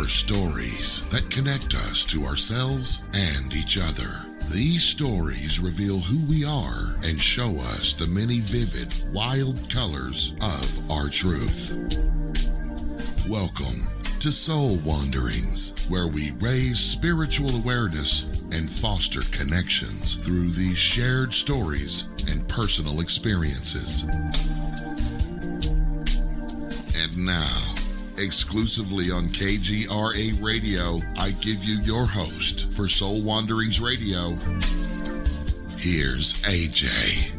stories that connect us to ourselves and each other. These stories reveal who we are and show us the many vivid, wild colors of our truth. Welcome to Soul Wanderings, where we raise spiritual awareness and foster connections through these shared stories and personal experiences. And now, exclusively on KGRA Radio, I give you your host for Soul Wanderings Radio. Here's AJ.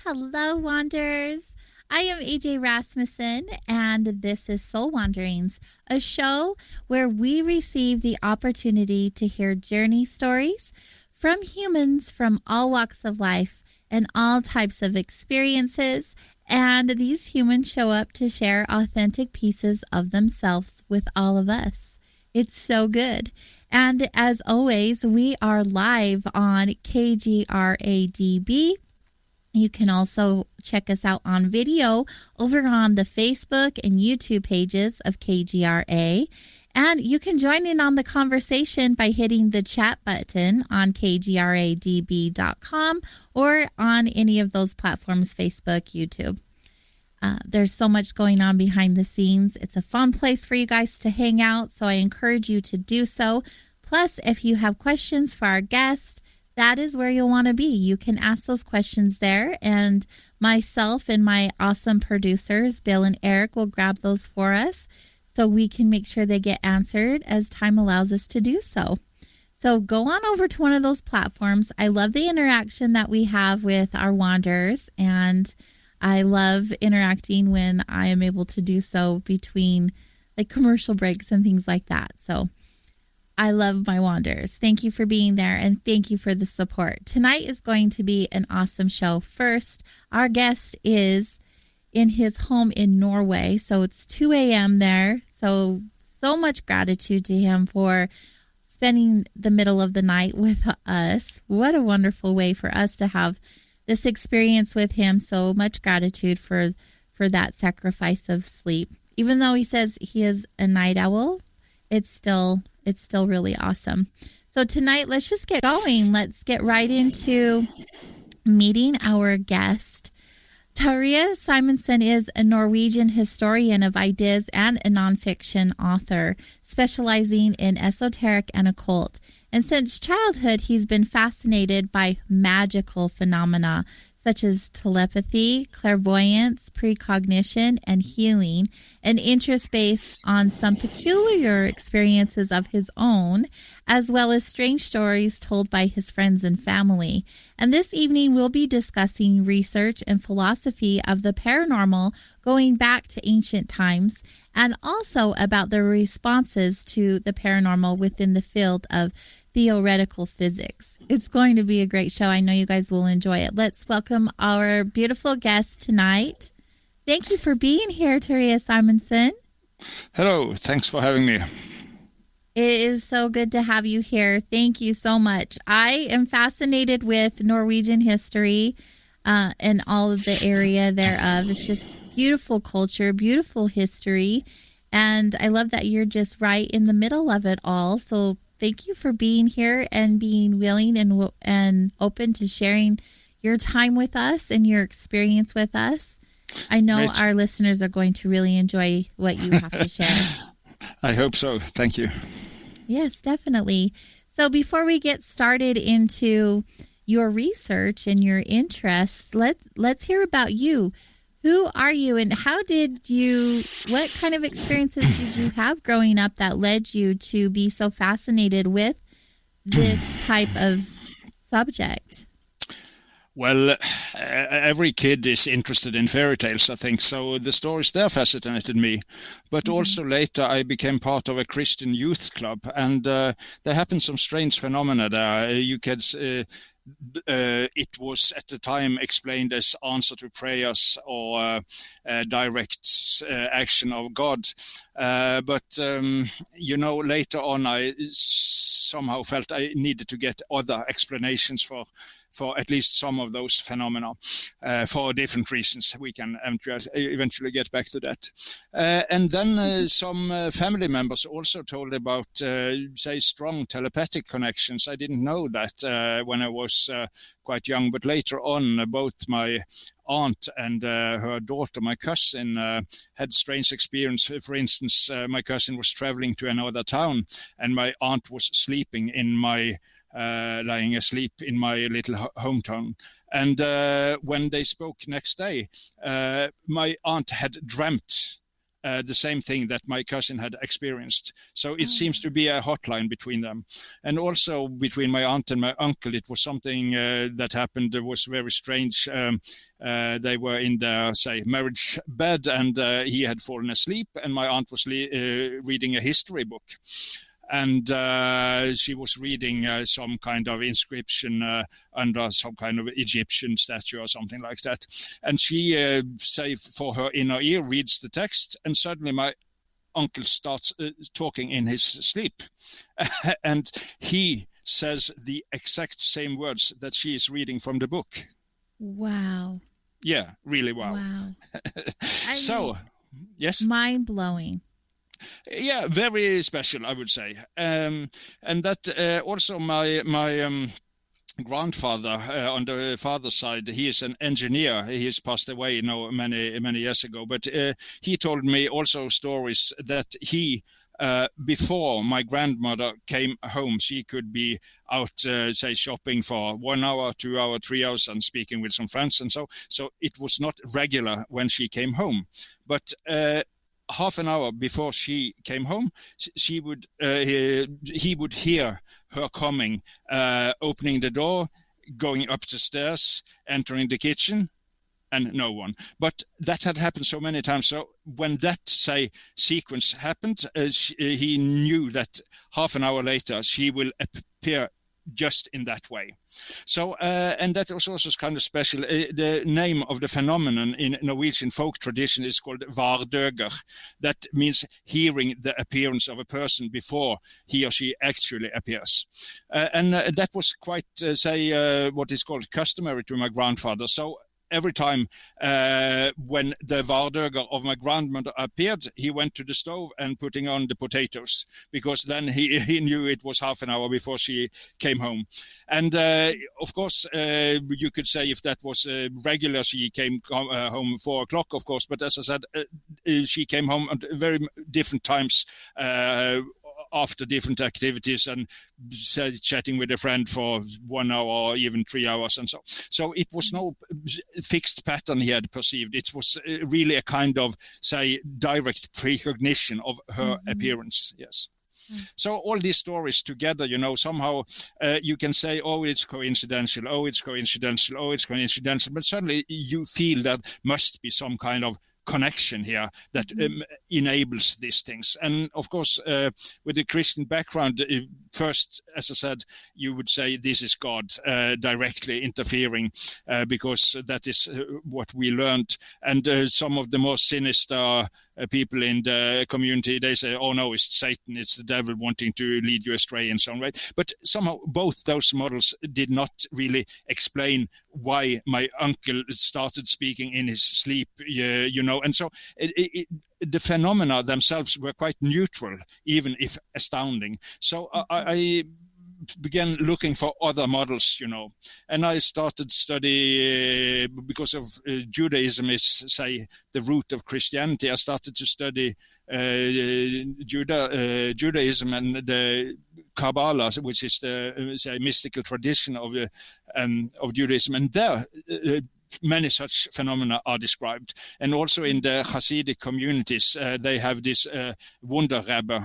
Hello, Wanderers. I am AJ Rasmussen, and this is Soul Wanderings, a show where we receive the opportunity to hear journey stories from humans from all walks of life and all types of experiences, and these humans show up to share authentic pieces of themselves with all of us. It's so good. And as always, we are live on KGRADB. You can also check us out on video over on the Facebook and YouTube pages of KGRA. And you can join in on the conversation by hitting the chat button on kgradb.com or on any of those platforms, Facebook, YouTube. There's so much going on behind the scenes. It's a fun place for you guys to hang out, so I encourage you to do so. Plus, if you have questions for our guest, that is where you'll want to be. You can ask those questions there, and myself and my awesome producers, Bill and Eric, will grab those for us so we can make sure they get answered as time allows us to do so. So go on over to one of those platforms. I love the interaction that we have with our wanderers, and I love interacting when I am able to do so between like commercial breaks and things like that. So I love my wanderers. Thank you for being there, and thank you for the support. Tonight is going to be an awesome show. First, our guest is in his home in Norway, so it's 2 a.m. there. So much gratitude to him for spending the middle of the night with us. What a wonderful way for us to have this experience with him. So much gratitude for that sacrifice of sleep. Even though he says he is a night owl, it's still really awesome. So tonight, let's just get going. Let's get right into meeting our guest. Terje Simonsen is a Norwegian historian of ideas and a nonfiction author, specializing in esoteric and occult. And since childhood, he's been fascinated by magical phenomena such as telepathy, clairvoyance, precognition, and healing, an interest based on some peculiar experiences of his own, as well as strange stories told by his friends and family. And this evening, we'll be discussing research and philosophy of the paranormal going back to ancient times, and also about the responses to the paranormal within the field of theoretical physics. It's going to be a great show. I know you guys will enjoy it. Let's welcome our beautiful guest tonight. Thank you for being here, Terje Simonsen. Hello. Thanks for having me. It is so good to have you here. Thank you so much. I am fascinated with Norwegian history and all of the area thereof. It's just beautiful culture, beautiful history. And I love that you're just right in the middle of it all. So thank you for being here and being willing and open to sharing your time with us and your experience with us. I know our listeners are going to really enjoy what you have to share. I hope so. Thank you. Yes, definitely. So before we get started into your research and your interests, let's hear about you. Who are you, and what kind of experiences did you have growing up that led you to be so fascinated with this type of subject? Well, every kid is interested in fairy tales, I think, so the stories there fascinated me. But also later I became part of a Christian youth club, and there happened some strange phenomena there. It was at the time explained as answer to prayers or direct action of God. But later on I somehow felt I needed to get other explanations for for at least some of those phenomena for different reasons. We can eventually get back to that. And then some family members also told about, say, strong telepathic connections. I didn't know that when I was quite young, but later on, both my aunt and her daughter, my cousin, had strange experience. For instance, my cousin was traveling to another town, and my aunt was sleeping in my lying asleep in my little hometown. And when they spoke next day, my aunt had dreamt the same thing that my cousin had experienced. So it seems to be a hotline between them. And also between my aunt and my uncle, it was something that happened that was very strange. They were in their, say, marriage bed, and he had fallen asleep, and my aunt was reading a history book. And she was reading some kind of inscription under some kind of Egyptian statue or something like that. And she, say, for her inner ear, reads the text, and suddenly my uncle starts talking in his sleep. And he says the exact same words that she is reading from the book. Wow. Yeah, really wow. So, yes? Mind-blowing. Yeah, very special, I would say. And that also my grandfather on the father's side, he is an engineer. He has passed away many years ago. But he told me also stories that he, before my grandmother came home, she could be out, say, shopping for 1 hour, 2 hours, 3 hours, and speaking with some friends. And so it was not regular when she came home. But half an hour before she came home, he would hear her coming, opening the door, going up the stairs, entering the kitchen, and no one. But that had happened so many times. So when that, say, sequence happened, he knew that half an hour later she will appear just in that way. So, and that was also kind of special. The name of the phenomenon in Norwegian folk tradition is called vardøger. That means hearing the appearance of a person before he or she actually appears. And that was quite, what is called customary to my grandfather. So every time when the vardøger of my grandmother appeared, he went to the stove and putting on the potatoes, because then he knew it was half an hour before she came home. And of course, you could say if that was regular, she came home 4 o'clock, of course. But as I said, she came home at very different times after different activities, and chatting with a friend for 1 hour or even 3 hours, and so it was no fixed pattern he had perceived. It was really a kind of, say, direct precognition of her appearance. Yes. So all these stories together, somehow you can say, oh, it's coincidental, but suddenly you feel that must be some kind of connection here that enables these things. And of course, with the Christian background, first, as I said, you would say this is God directly interfering, because that is what we learned. And some of the more sinister people in the community, they say, oh no, it's Satan, it's the devil wanting to lead you astray, and so on, right? But somehow both those models did not really explain why my uncle started speaking in his sleep, and so the phenomena themselves were quite neutral, even if astounding. So I began looking for other models, and I started study, because of Judaism is, say, the root of Christianity. I started to study Judaism and the Kabbalah, which is the, say, mystical tradition of Judaism, and there many such phenomena are described. And also in the Hasidic communities, they have this wonder rabbi,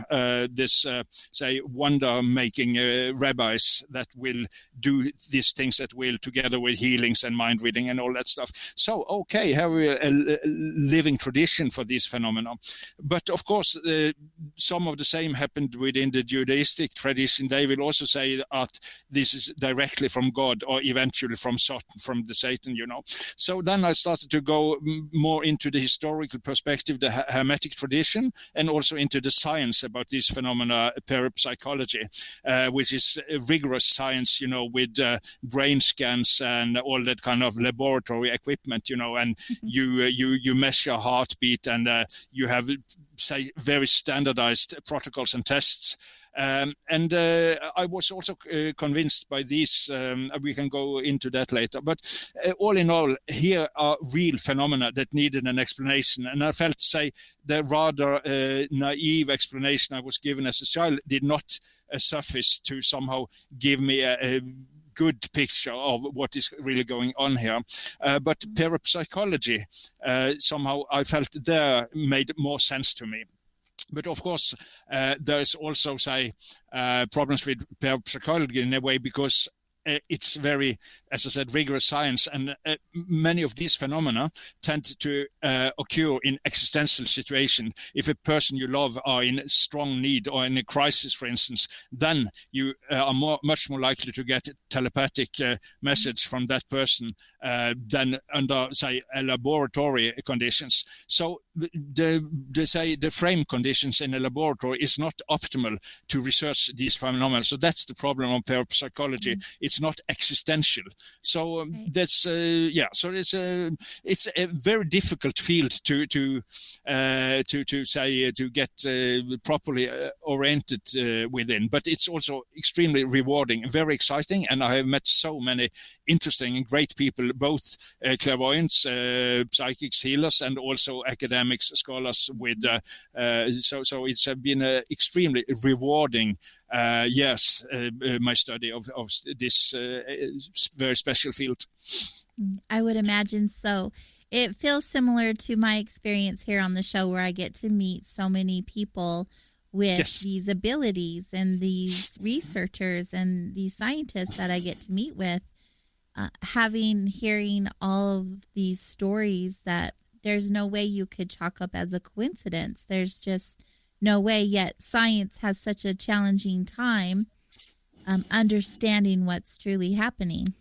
say, wonder-making rabbis that will do these things at will, together with healings and mind reading and all that stuff. So, okay, have we a living tradition for these phenomena. But of course, some of the same happened within the Judaistic tradition. They will also say that this is directly from God, or eventually from the Satan, So then I started to go more into the historical perspective, the Hermetic tradition, and also into the science about these phenomena, parapsychology, which is a rigorous science, with brain scans and all that kind of laboratory equipment, and you measure heartbeat, and you have, say, very standardized protocols and tests. And I was also convinced by these, we can go into that later, but all in all, here are real phenomena that needed an explanation. And I felt, say, the rather naive explanation I was given as a child did not suffice to somehow give me a good picture of what is really going on here. But parapsychology, somehow I felt there made more sense to me. But of course, there's also, say, problems with parapsychology in a way, because it's very, as I said, rigorous science, and many of these phenomena tend to occur in existential situations. If a person you love are in strong need or in a crisis, for instance, then you are much more likely to get telepathic message from that person than under, say, laboratory conditions. So the frame conditions in a laboratory is not optimal to research these phenomena. So that's the problem of parapsychology. It's not existential. So that's So it's a very difficult field to get properly oriented within. But it's also extremely rewarding, very exciting, and I have met so many interesting and great people, both clairvoyants, psychics, healers, and also academics, scholars. With so it's been extremely rewarding. My study of this very special field. I would imagine so. It feels similar to my experience here on the show, where I get to meet so many people with these abilities, and these researchers and these scientists that I get to meet with, hearing all of these stories that there's no way you could chalk up as a coincidence. There's just no way, yet science has such a challenging time understanding what's truly happening.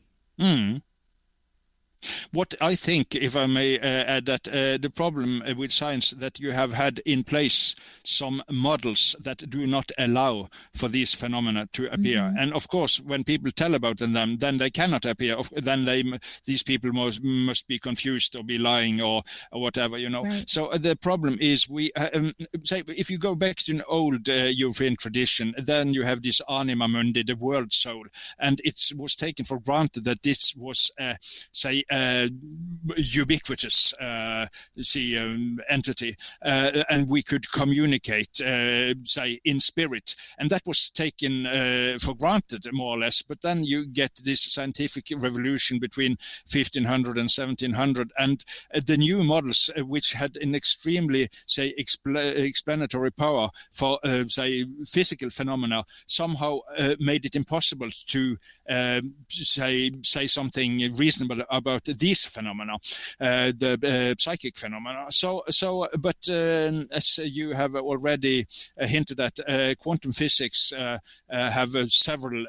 What I think, if I may add, that the problem with science that you have had in place some models that do not allow for these phenomena to appear. And of course, when people tell about them, then they cannot appear. Then these people must be confused or be lying or whatever, Right. So the problem is, we say, if you go back to an old European tradition, then you have this anima mundi, the world soul, and it was taken for granted that this was, ubiquitous entity, and we could communicate, say, in spirit, and that was taken for granted, more or less. But then you get this scientific revolution between 1500 and 1700, and the new models, which had an extremely, say, explanatory power for, say, physical phenomena, somehow made it impossible to say something reasonable about these phenomena, the psychic phenomena. But as you have already hinted at, quantum physics have several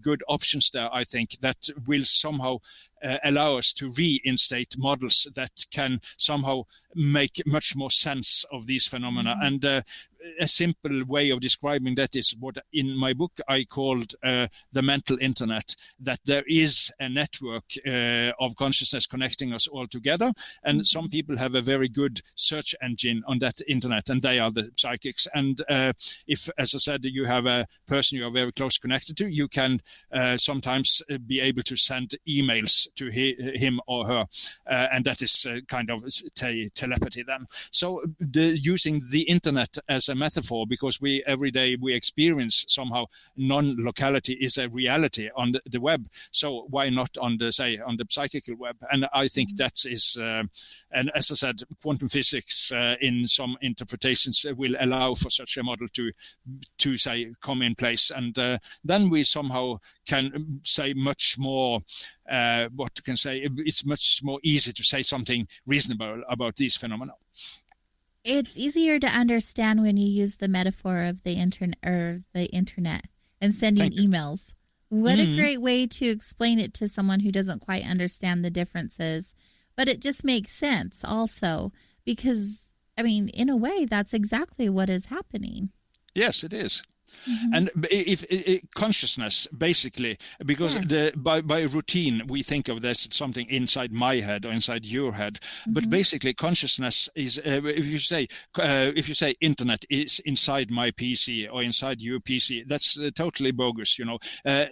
good options there, I think, that will somehow allow us to reinstate models that can somehow make much more sense of these phenomena. And a simple way of describing that is what in my book I called the mental internet, that there is a network of consciousness connecting us all together. And some people have a very good search engine on that internet, and they are the psychics. And if, as I said, you have a person you are very close connected to, you can sometimes be able to send emails to him or her, and that is kind of telepathy then. So using the internet as a metaphor, because every day we experience somehow non-locality is a reality on the web. So why not on the psychical web? And I think that is, and as I said, quantum physics in some interpretations will allow for such a model to say come in place, and then we somehow can say much more. What you can say, it's much more easy to say something reasonable about these phenomena. It's easier to understand when you use the metaphor of the internet and sending emails. What a great way to explain it to someone who doesn't quite understand the differences. But it just makes sense also because, I mean, in a way, that's exactly what is happening. Yes, it is. And if consciousness, basically, because by routine we think of this as something inside my head or inside your head, but basically consciousness is if you say internet is inside my PC or inside your PC, that's totally bogus.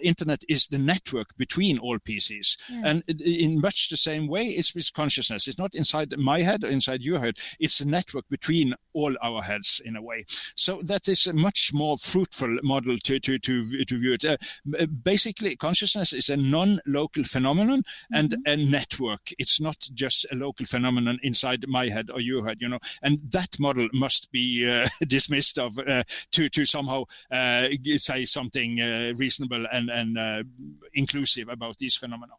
Internet is the network between all PCs, and in much the same way it's with consciousness. It's not inside my head or inside your head. It's a network between all our heads in a way. So that is a much more fruitful model to view it. Basically, consciousness is a non-local phenomenon and a network. It's not just a local phenomenon inside my head or your head, And that model must be dismissed of to somehow say something reasonable and inclusive about these phenomena.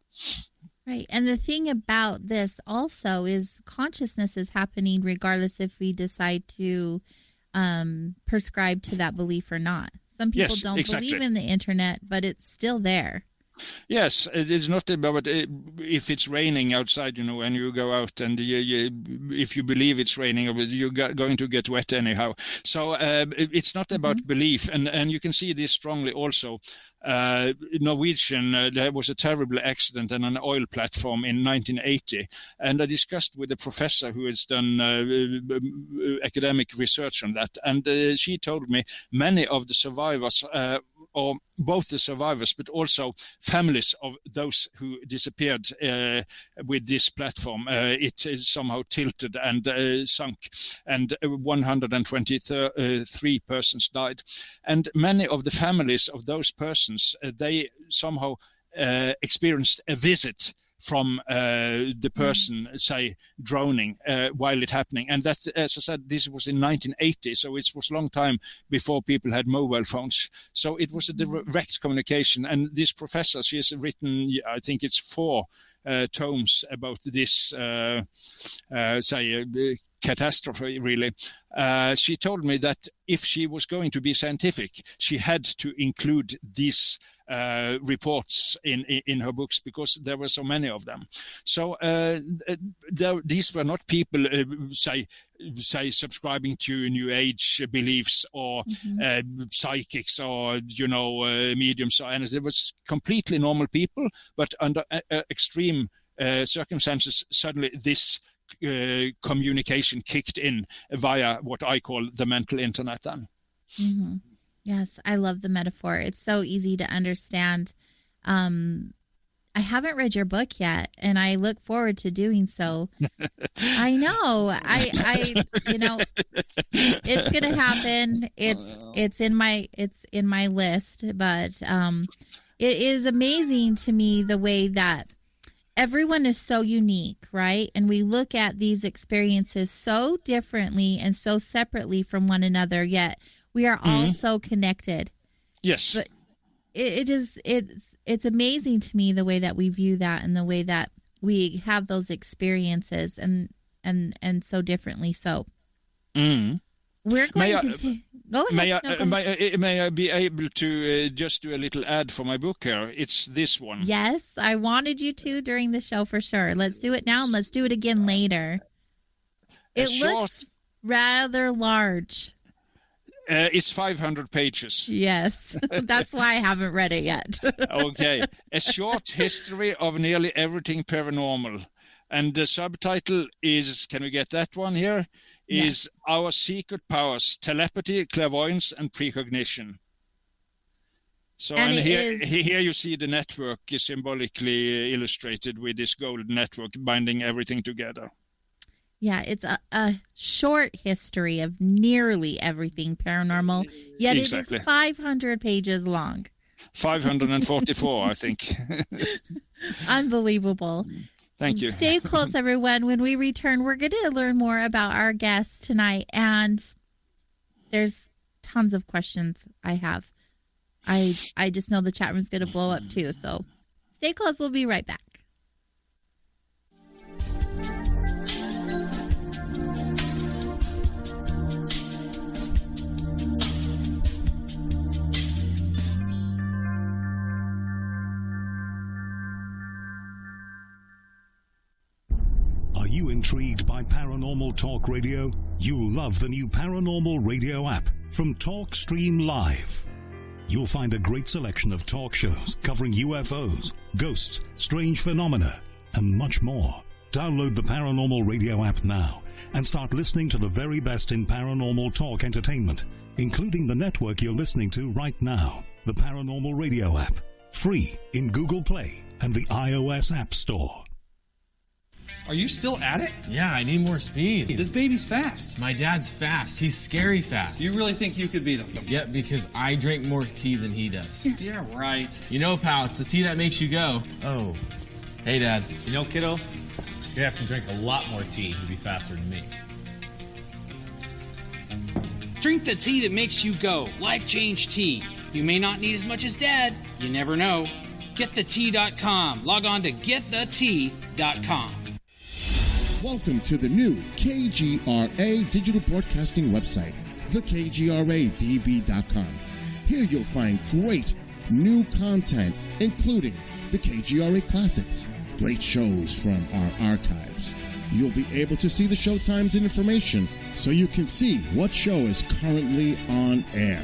Right. And the thing about this also is consciousness is happening regardless if we decide to prescribe to that belief or not. Some people don't believe in the internet, but it's still there. Yes, it is not about if it's raining outside, and you go out and if you believe it's raining, you're going to get wet anyhow. So it's not about belief. And you can see this strongly also. Norwegian, there was a terrible accident on an oil platform in 1980. And I discussed with a professor who has done academic research on that. And she told me many of the survivors or both the survivors, but also families of those who disappeared with this platform. It is somehow tilted and sunk, and 123 persons died. And many of the families of those persons, they somehow experienced a visit from the person, say, drowning while it happening. And that, as I said, this was in 1980, so it was a long time before people had mobile phones. So it was a direct communication. And this professor, she has written, I think it's 4 tomes about this, catastrophe, really. She told me that if she was going to be scientific, she had to include these reports in her books because there were so many of them. So these were not people say subscribing to New Age beliefs or psychics or mediums or anything. It was completely normal people, but under extreme circumstances, suddenly this communication kicked in via what I call the mental internet then. Yes, I love the metaphor. It's so easy to understand. I haven't read your book yet, and I look forward to doing so. I know. I it's going to happen. It's in my list, but it is amazing to me the way that everyone is so unique, right? And we look at these experiences so differently and so separately from one another, yet we are all so connected. Yes. But it's amazing to me the way that we view that and the way that we have those experiences and so differently. So we're going to go ahead. May I be able to just do a little ad for my book here? It's this one. Yes, I wanted you to during the show for sure. Let's do it now and let's do it again later. It looks rather large. It's 500 pages. Yes, that's why I haven't read it yet. Okay. A short history of nearly everything paranormal. And the subtitle is, can we get that one here? Is Our Secret Powers, Telepathy, Clairvoyance, and Precognition. So, and here you see the network is symbolically illustrated with this gold network binding everything together. Yeah, it's a short history of nearly everything paranormal, yet it is 500 pages long. 544, I think. Unbelievable. Thank you. Stay close, everyone. When we return, we're going to learn more about our guest tonight, and there's tons of questions I have. I just know the chat room's going to blow up too, so stay close. We'll be right back. you intrigued by Paranormal Talk Radio? You'll love the new Paranormal Radio app from TalkStream Live. You'll find a great selection of talk shows covering UFOs, ghosts, strange phenomena, and much more. Download the Paranormal Radio app now and start listening to the very best in paranormal talk entertainment, including the network you're listening to right now, the Paranormal Radio app. Free in Google Play and the iOS App Store. Are you still at it? Yeah, I need more speed. This baby's fast. My dad's fast. He's scary fast. You really think you could beat him? Yeah, because I drink more tea than he does. Yeah, right. You know, pal, it's the tea that makes you go. Oh. Hey, Dad. You know, kiddo, you have to drink a lot more tea to be faster than me. Drink the tea that makes you go. Life Change Tea. You may not need as much as Dad. You never know. GetTheTea.com. Log on to GetTheTea.com. Welcome to the new KGRA digital broadcasting website, thekgradb.com. Here you'll find great new content, including the KGRA Classics, great shows from our archives. You'll be able to see the show times and information so you can see what show is currently on air.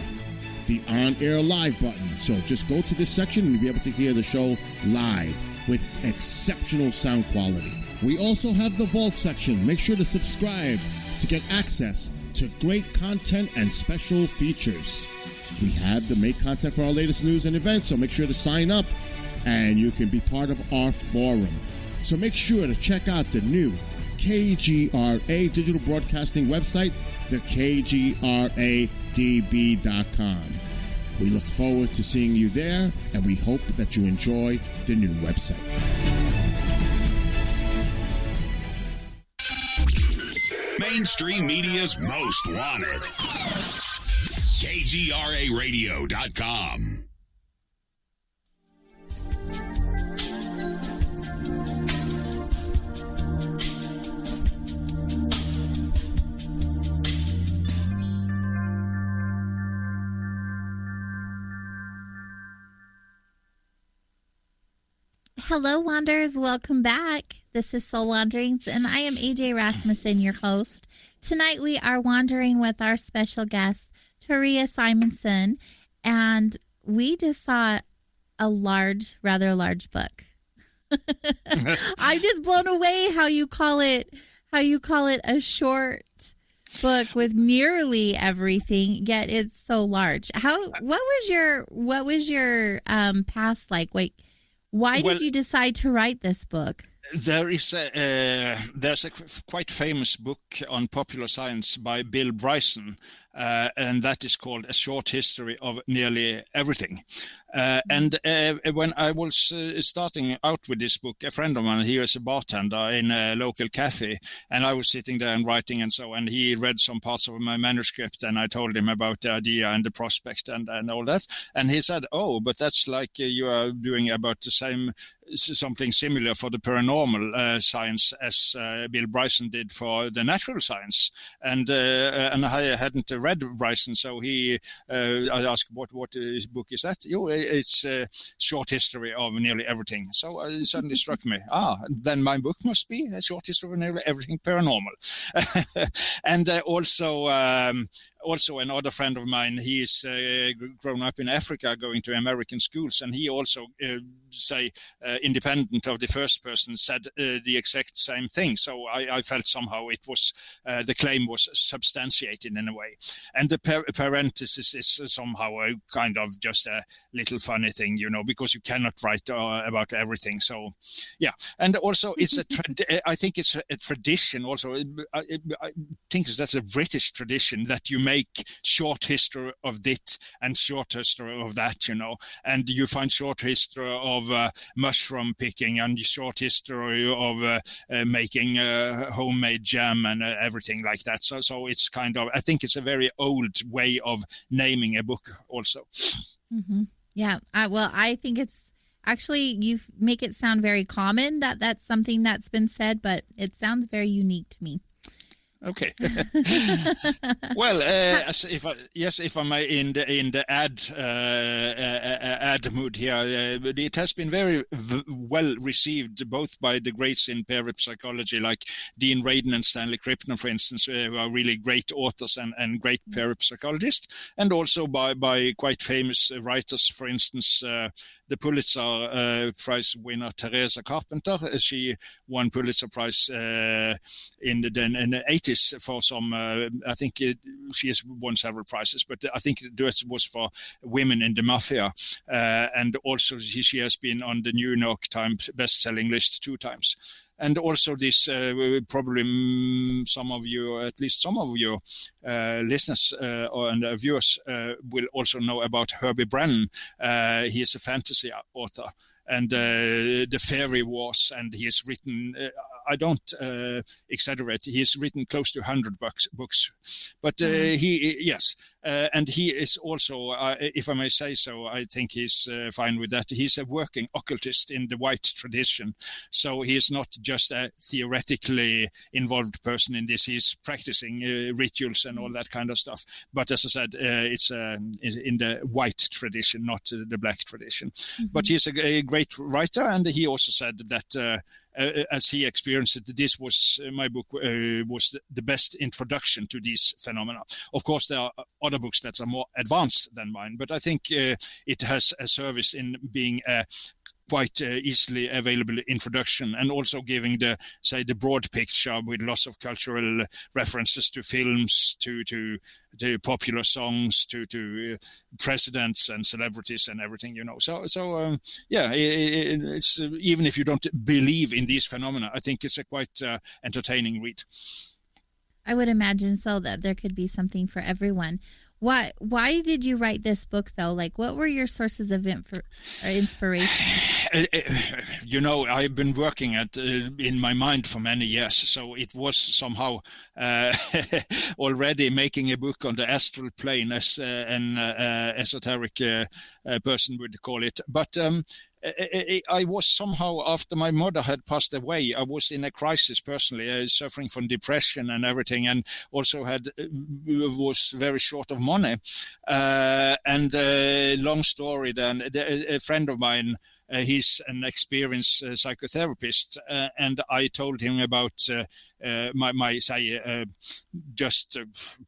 The on-air live button. So just go to this section and you'll be able to hear the show live with exceptional sound quality. We also have the Vault section. Make sure to subscribe to get access to great content and special features. We have the make content for our latest news and events, so make sure to sign up and you can be part of our forum. So make sure to check out the new KGRA digital broadcasting website, thekgradb.com. We look forward to seeing you there, and we hope that you enjoy the new website. Mainstream media's most wanted. KGRAradio.com. Hello, Wanderers. Welcome back. This is Soul Wanderings, and I am AJ Rasmussen, your host. Tonight, we are wandering with our special guest, Terje Simonsen, and we just saw a rather large book. I'm just blown away how you call it a short book with nearly everything, yet it's so large. What was your past like? Why did you decide to write this book? There's a quite famous book on popular science by Bill Bryson, and that is called A Short History of Nearly Everything. And when I was starting out with this book, a friend of mine, he was a bartender in a local cafe, and I was sitting there and writing and so, and he read some parts of my manuscript, and I told him about the idea and the prospect and all that. And he said, oh, but that's like you are doing about the same, something similar for the paranormal science as Bill Bryson did for the natural science. And I hadn't read Bryson, so I asked, what book is that? It's a short history of nearly everything. So it suddenly struck me, then my book must be a short history of nearly everything paranormal. And also another friend of mine, he is grown up in Africa, going to American schools, and he also independent of the first person, said the exact same thing. So I felt somehow it was the claim was substantiated in a way, and the parenthesis is somehow a kind of just a little funny thing, because you cannot write about everything. So yeah, and also it's I think it's a tradition. Also, I think that's a British tradition that you make short history of this and short history of that, and you find short history of mushroom picking and short history of making homemade jam and everything like that. So it's kind of, I think it's a very old way of naming a book also. Mm-hmm. Yeah. I think it's actually, you make it sound very common that that's something that's been said, but it sounds very unique to me. Okay. Well, if I may, in the ad mood here, it has been very well received both by the greats in parapsychology, like Dean Radin and Stanley Krippner, for instance, who are really great authors and great parapsychologists, and also by quite famous writers. For instance, the Pulitzer Prize winner Teresa Carpenter. She won Pulitzer Prize in the 80s for some. I think she has won several prizes, but I think it was for women in the mafia, and also she has been on the New York Times best-selling list 2 times. And also this, probably some of you, or at least some of your listeners and viewers will also know about Herbie Brennan. He is a fantasy author, and the Fairy Wars, and he has written, I don't exaggerate, he has written close to 100 books. But and he is also, if I may say so, I think he's fine with that. He's a working occultist in the white tradition. So he is not just a theoretically involved person in this. He's practicing rituals and all that kind of stuff. But as I said, it's in the white tradition, not the black tradition. Mm-hmm. But he's a great writer, and he also said that as he experienced it, this was my book was the best introduction to these phenomena. Of course, there are other books that are more advanced than mine, but I think it has a service in being a quite easily available introduction, and also giving the broad picture with lots of cultural references to films, to popular songs, to presidents and celebrities and everything, you know. It's even if you don't believe in these phenomena, I think it's a quite entertaining read. I would imagine so, that there could be something for everyone. Why did you write this book, though? Like, what were your sources of inspiration? You know, I've been working in my mind for many years, so it was somehow already making a book on the astral plane, as an esoteric person would call it. But I was somehow, after my mother had passed away, I was in a crisis personally, suffering from depression and everything, and also was very short of money. And long story then, a friend of mine, he's an experienced psychotherapist, and I told him about my just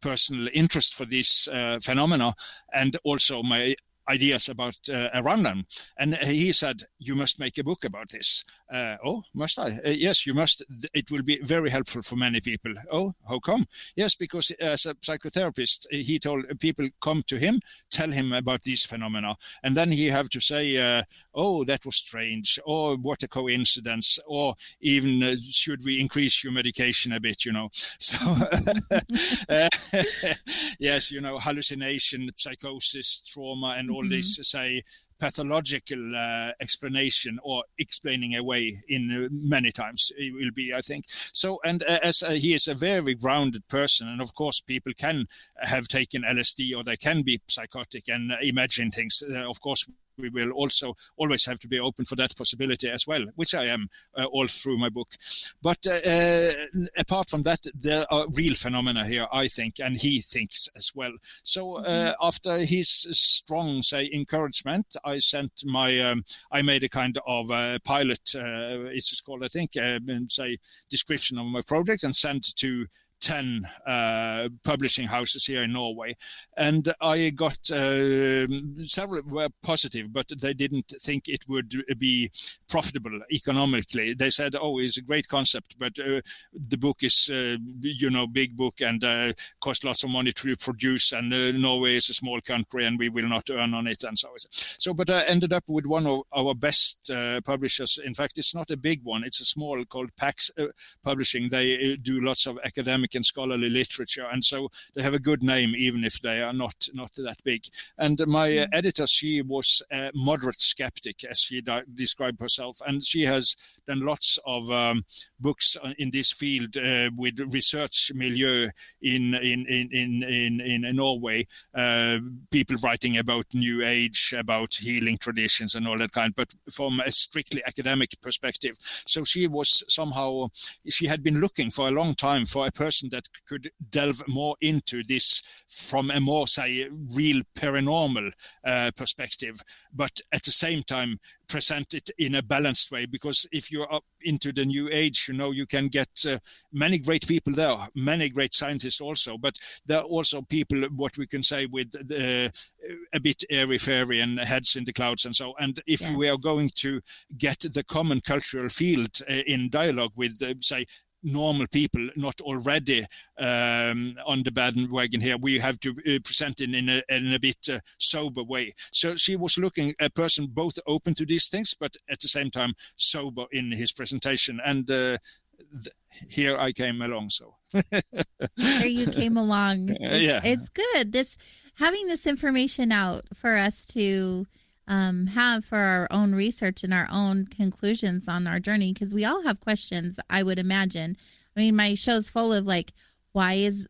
personal interest for this phenomena, and also my ideas about around them. And he said, "You must make a book about this." Oh, must I? Yes, you must. It will be very helpful for many people. Oh, how come? Yes, because as a psychotherapist, he told people come to him, tell him about these phenomena, and then he have to say, oh, that was strange, or what a coincidence, or even should we increase your medication a bit, you know. So, yes, you know, hallucination, psychosis, trauma, and all this, say, pathological explanation or explaining away in many times it will be, I think. So, and as he is a very grounded person, and of course people can have taken LSD, or they can be psychotic and imagine things. Of course, we will also always have to be open for that possibility as well, which I am all through my book. But apart from that, there are real phenomena here, I think, and he thinks as well. So after his strong, say, encouragement, I sent I made a kind of pilot, it's called, I think, say, description of my project, and sent to 10 publishing houses here in Norway, and I got several were positive, but they didn't think it would be profitable economically. They said, "Oh, it's a great concept, but the book is, big book and cost lots of money to produce, and Norway is a small country, and we will not earn on it," and so on. So, but I ended up with one of our best publishers. In fact, it's not a big one; it's a small called Pax Publishing. They do lots of academic and scholarly literature, and so they have a good name, even if they are not that big. And my editor, she was a moderate skeptic, as she described herself, and she has done lots of books in this field with research milieu in Norway, people writing about New Age, about healing traditions and all that kind, but from a strictly academic perspective. So she was somehow, she had been looking for a long time for a person person that could delve more into this from a more, say, real paranormal perspective, but at the same time present it in a balanced way. Because if you're up into the new age, you can get many great people there, many great scientists also, but there are also people, what we can say, with a bit airy-fairy and heads in the clouds and so. And if we are going to get the common cultural field in dialogue with, say, normal people, not already on the bandwagon here, we have to present it in a bit sober way. So she was looking a person both open to these things, but at the same time sober in his presentation. And here I came along. So here you came along. It's good. Having this information out for us to have for our own research and our own conclusions on our journey, because we all have questions, I would imagine. I mean, my show's full of like, why is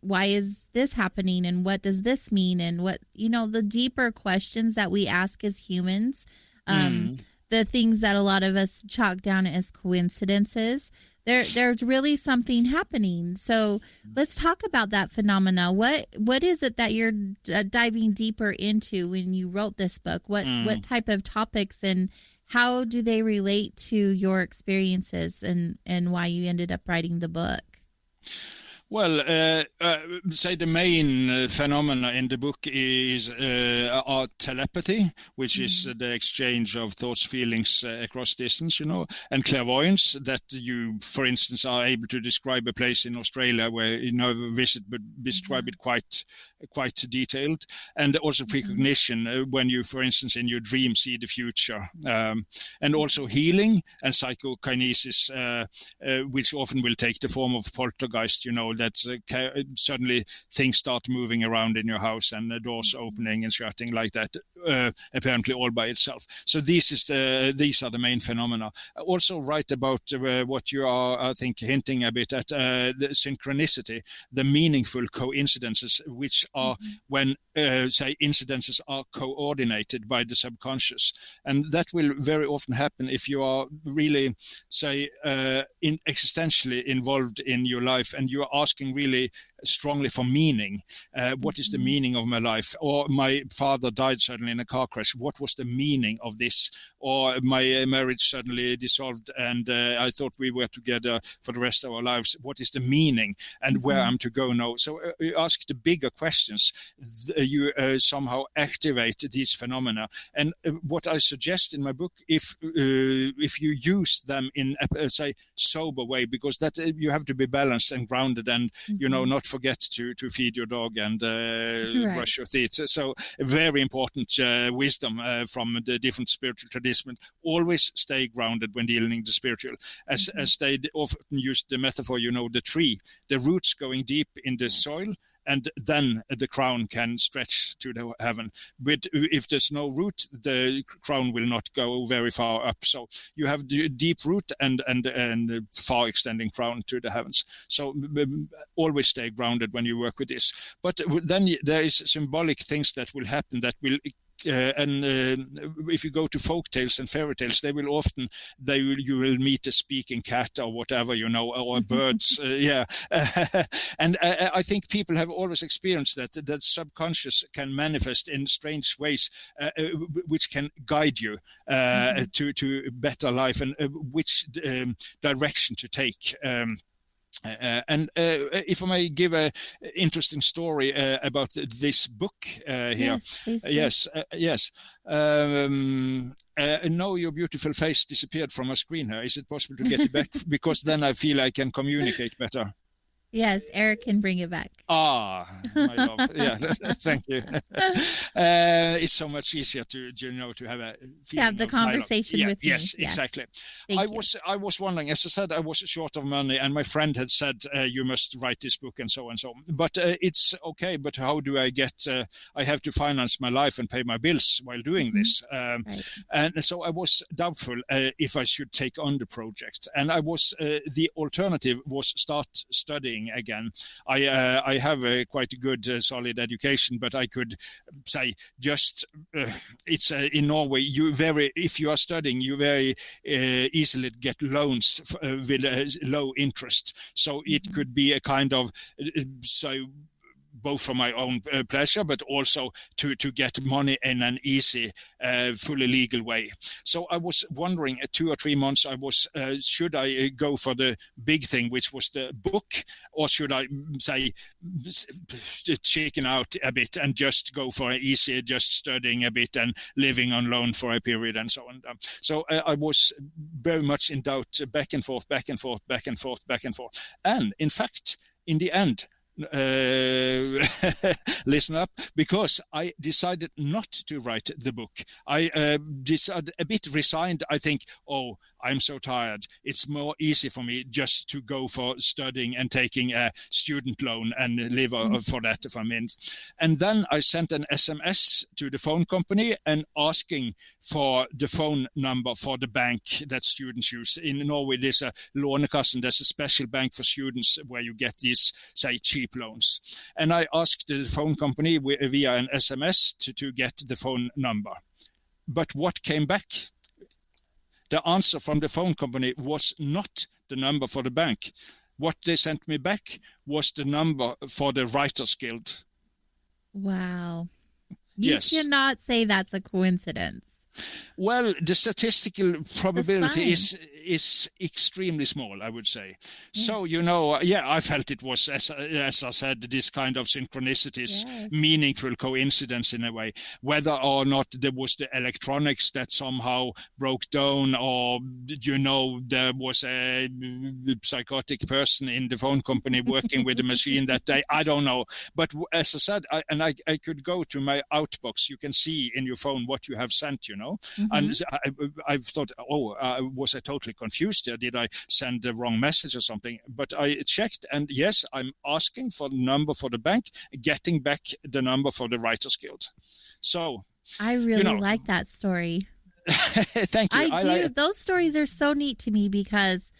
this happening, and what does this mean, and what, the deeper questions that we ask as humans, the things that a lot of us chalk down as coincidences. There's really something happening. So let's talk about that phenomena. What is it that you're diving deeper into when you wrote this book? What type of topics, and how do they relate to your experiences, and why you ended up writing the book? Well, say the main phenomena in the book is our telepathy, which is the exchange of thoughts, feelings across distance, and clairvoyance, that you, for instance, are able to describe a place in Australia where you never visit, but describe it quite detailed. And also precognition, when you, for instance, in your dream see the future. And also healing and psychokinesis, which often will take the form of poltergeist, that suddenly things start moving around in your house and the doors opening and shutting like that, apparently all by itself. So these are the main phenomena. I also write about what you are, I think, hinting a bit at, the synchronicity, the meaningful coincidences, which are when, say, incidences are coordinated by the subconscious. And that will very often happen if you are really, say, existentially involved in your life, and you are asking really strongly for meaning. What is the meaning of my life? Or my father died suddenly in a car crash. What was the meaning of this? Or my marriage suddenly dissolved and I thought we were together for the rest of our lives. What is the meaning, and where I'm to go now? So you ask the bigger questions. You somehow activate these phenomena. And what I suggest in my book, if you use them in a say sober way, because that you have to be balanced and grounded, and not forget to feed your dog and brush your teeth. So very important wisdom from the different spiritual traditions. Always stay grounded when dealing with the spiritual. As they often use the metaphor, the tree, the roots going deep in the soil, and then the crown can stretch to the heaven. But if there's no root, the crown will not go very far up. So you have the deep root and far extending crown to the heavens. So always stay grounded when you work with this. But then there is symbolic things that will happen that will if you go to folk tales and fairy tales, you will meet a speaking cat or whatever, or birds. And I think people have always experienced that subconscious can manifest in strange ways, which can guide you to better life, and which direction to take. And if I may give an interesting story about this book here. Yes. Now your beautiful face disappeared from my screen here. Is it possible to get it back? Because then I feel I can communicate better. Yes, Eric can bring it back. My love. Yeah, thank you. It's so much easier to have the conversation with me. Yes, exactly. I was wondering, as I said, I was short of money, and my friend had said you must write this book and so on and so on. But it's okay. But how do I get? I have to finance my life and pay my bills while doing this, and so I was doubtful if I should take on the project. And I was the alternative was start studying thinking again. I have a quite good solid education, but I could say just it's in Norway. If you are studying, you very easily get loans with low interest. So it could be a kind of both for my own pleasure, but also to get money in an easy, fully legal way. So I was wondering, 2 or 3 months, I was, should I go for the big thing, which was the book, or should I say, chicken out a bit and just go for easy, just studying a bit and living on loan for a period and so on. So I was very much in doubt, back and forth. And in fact, in the end, listen up, because I decided not to write the book. I decided, a bit resigned. I think, I'm so tired. It's more easy for me just to go for studying and taking a student loan and live for that if I'm in. And then I sent an SMS to the phone company and asking for the phone number for the bank that students use. In Norway, there's a Lånekassen, there's a special bank for students where you get these, say, cheap loans. And I asked the phone company via an SMS to get the phone number. But what came back? The answer from the phone company was not the number for the bank. What they sent me back was the number for the Writers Guild. Wow. You Yes. cannot say that's a coincidence. Well, the statistical probability is extremely small, I would say. Yes. So, I felt it was, as I said, this kind of synchronicities, meaningful coincidence in a way. Whether or not there was the electronics that somehow broke down, or, there was a psychotic person in the phone company working with the machine that day, I don't know. But as I said, I could go to my outbox. You can see in your phone what you have sent, Mm-hmm. And I thought, was I totally confused there? Did I send the wrong message or something? But I checked, and yes, I'm asking for the number for the bank, getting back the number for the Writers Guild. So I really like that story. Thank you. I do. Those stories are so neat to me because,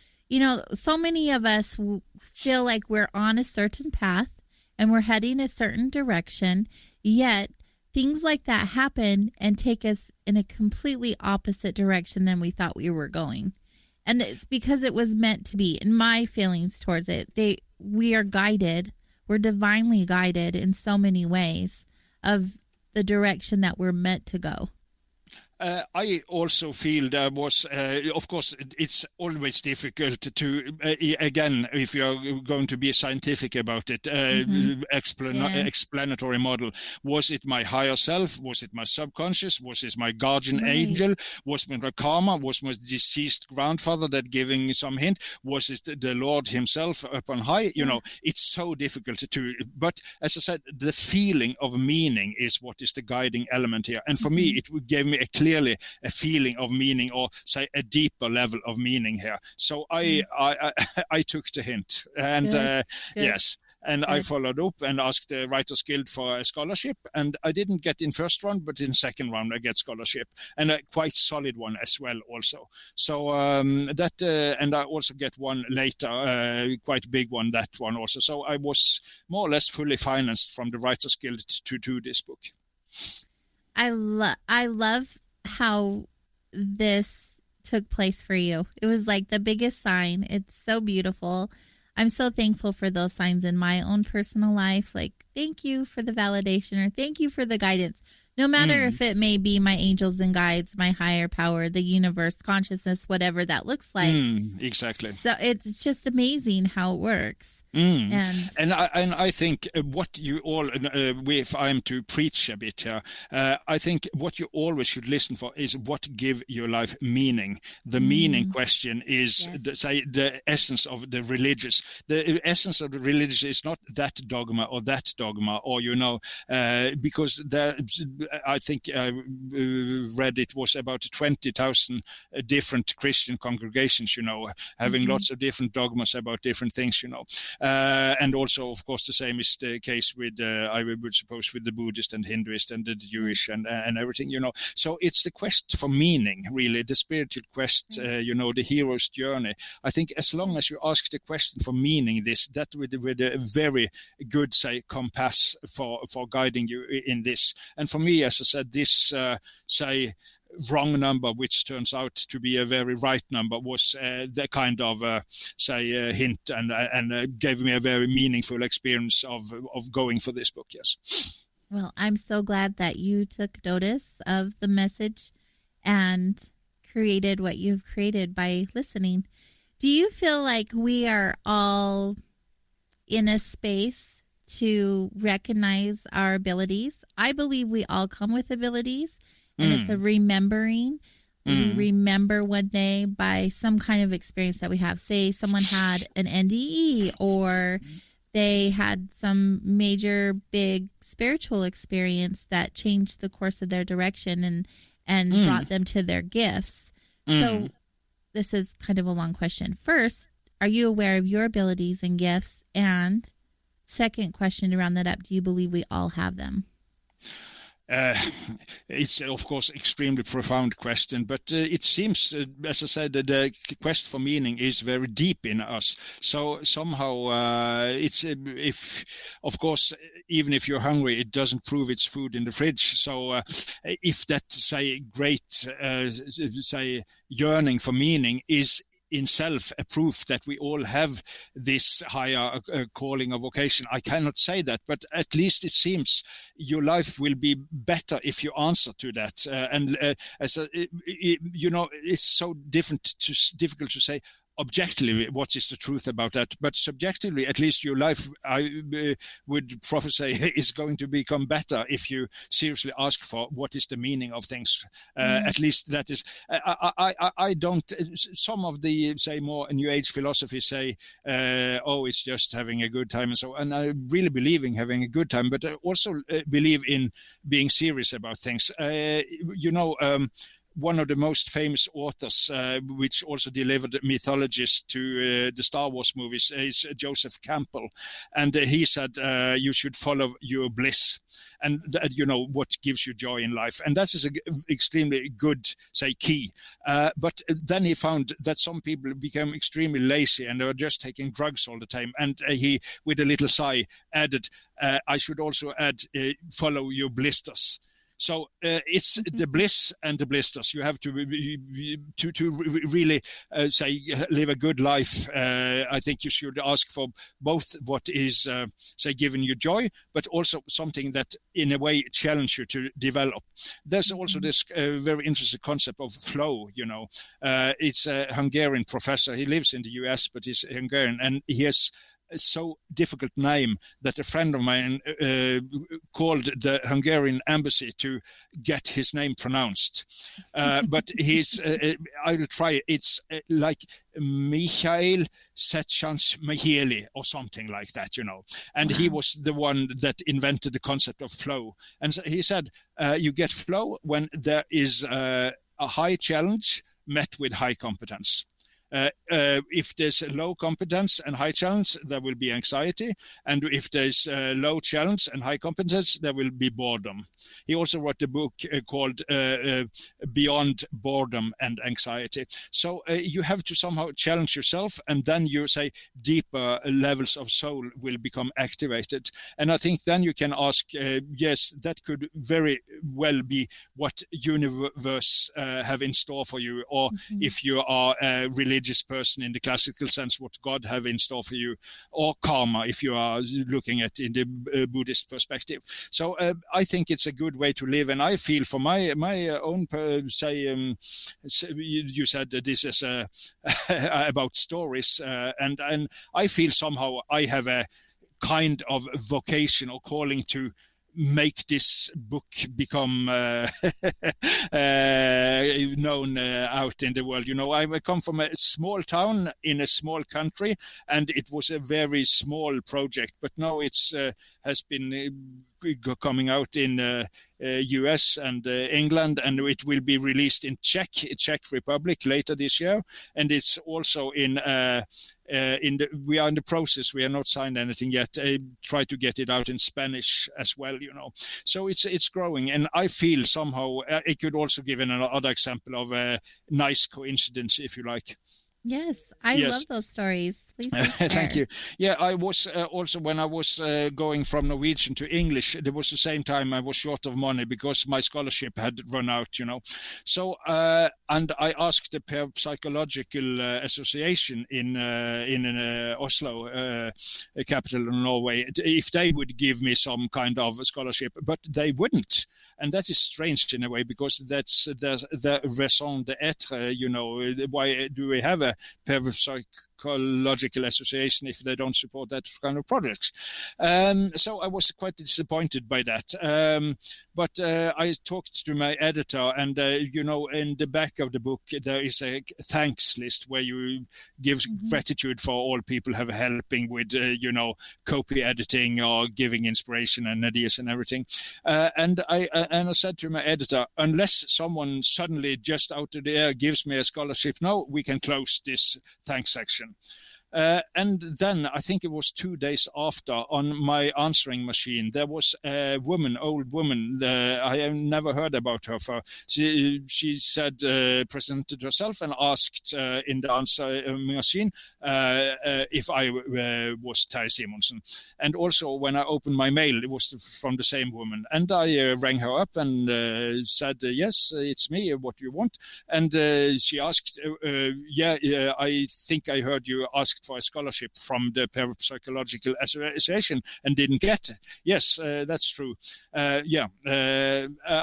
so many of us feel like we're on a certain path and we're heading a certain direction, yet things like that happen and take us in a completely opposite direction than we thought we were going. And it's because it was meant to be. And my feelings towards it, we are guided. We're divinely guided in so many ways of the direction that we're meant to go. I also feel there was, of course, it's always difficult to, again, if you're going to be scientific about it, explanatory model. Was it my higher self? Was it my subconscious? Was it my guardian angel? Was it my karma? Was my deceased grandfather that giving some hint? Was it the Lord himself up on high? It's so difficult to, but as I said, the feeling of meaning is what is the guiding element here. And for me, it gave me clearly a feeling of meaning, or say a deeper level of meaning here. So I took the hint, and yes. And I followed up and asked the Writers Guild for a scholarship, and I didn't get in first round, but in second round I get scholarship, and a quite solid one as well also. So and I also get one later, quite big one, that one also. So I was more or less fully financed from the Writers Guild to do this book. I love how this took place for you. It was like the biggest sign. It's so beautiful. I'm so thankful for those signs in my own personal life. Like, thank you for the validation, or thank you for the guidance. No matter if it may be my angels and guides, my higher power, the universe, consciousness, whatever that looks like. Exactly. So it's just amazing how it works. And I think what you all, if I'm to preach a bit here, I think what you always should listen for is what give your life meaning. The meaning question is, the essence of the religious. The essence of the religious is not that dogma or that dogma, or because I think I read it was about 20,000 different Christian congregations, having lots of different dogmas about different things, and also, of course, the same is the case with I would suppose with the Buddhist and Hinduist and the Jewish and everything, So it's the quest for meaning, really, the spiritual quest, the hero's journey. I think as long as you ask the question for meaning, that with a very good, say, compass for guiding you in this. And for me, as I said, this say wrong number, which turns out to be a very right number, was the kind of hint and gave me a very meaningful experience of going for this book. Yes. Well, I'm so glad that you took notice of the message and created what you've created by listening. Do you feel like we are all in a space to recognize our abilities? I believe we all come with abilities, and it's a remembering. We remember one day by some kind of experience that we have. Say someone had an NDE, or they had some major big spiritual experience that changed the course of their direction and brought them to their gifts. So this is kind of a long question. First, are you aware of your abilities and gifts? And second question to round that up, do you believe we all have them? It's, of course, extremely profound question, but it seems, as I said, the quest for meaning is very deep in us. So somehow it's, of course, even if you're hungry, it doesn't prove it's food in the fridge. So if that, say, great, say, yearning for meaning is in self a proof that we all have this higher calling or vocation, I cannot say that, but at least it seems your life will be better if you answer to that. It's so difficult to say objectively what is the truth about that, but subjectively, at least your life, I would prophesy, is going to become better if you seriously ask for what is the meaning of things. At least that is, I don't, some of the, say, more New Age philosophy say, it's just having a good time and so, and I really believe in having a good time, but I also believe in being serious about things. One of the most famous authors, which also delivered mythologies to the Star Wars movies, is Joseph Campbell. And he said, you should follow your bliss. And what gives you joy in life. And that is an extremely good, say, key. But then he found that some people became extremely lazy and they were just taking drugs all the time. And he, with a little sigh, added, I should also add, follow your blisters. So it's the bliss and the blisters. You have to really say live a good life. I think you should ask for both what is say giving you joy, but also something that in a way challenge you to develop. There's also this very interesting concept of flow. It's a Hungarian professor. He lives in the US, but he's Hungarian, and he has so difficult name that a friend of mine called the Hungarian embassy to get his name pronounced. But he's, I will try, it's like Michael Csikszentmihalyi or something like that, And he was the one that invented the concept of flow. And so he said, you get flow when there is a high challenge met with high competence. If there's low competence and high challenge, there will be anxiety. And if there's low challenge and high competence, there will be boredom. He also wrote a book called Beyond Boredom and Anxiety. So you have to somehow challenge yourself, and then you say deeper levels of soul will become activated. And I think then you can ask, yes, that could very well be what universe have in store for you, or if you are a religious person in the classical sense, what God have in store for you, or karma if you are looking at in the Buddhist perspective. So I think it's a good way to live, and I feel for my own you said that this is about stories, and I feel somehow I have a kind of vocation or calling to make this book become known out in the world. I come from a small town in a small country, and it was a very small project. But now it's has been coming out in US and England, and it will be released in Czech Republic later this year, and it's also we are in the process. We are not signed anything yet. Try to get it out in Spanish as well. So it's growing, and I feel somehow it could also give another example of a nice coincidence, if you like. Yes, I love those stories. Please share. Thank you. Yeah, I was also, when I was going from Norwegian to English, there was the same time I was short of money because my scholarship had run out, So, and I asked the Psychological Association in Oslo, capital of Norway, if they would give me some kind of scholarship, but they wouldn't. And that is strange in a way, because that's the raison d'être, why do we have a Psychological Association if they don't support that kind of projects? So I was quite disappointed by that. But I talked to my editor, and in the back of the book there is a thanks list where you give gratitude for all people have helping with copy editing or giving inspiration and ideas and everything. And I said to my editor, unless someone suddenly just out of the air gives me a scholarship now, we can close this thanks section. And then I think it was 2 days after, on my answering machine, there was a old woman. I have never heard about her. She said, presented herself and asked in the answering machine if I was Terje Simonsen. And also when I opened my mail, it was from the same woman. And I rang her up and said, yes, it's me. What do you want? And she asked, I think I heard you ask for a scholarship from the Psychological Association and didn't get it. Yes, that's true. I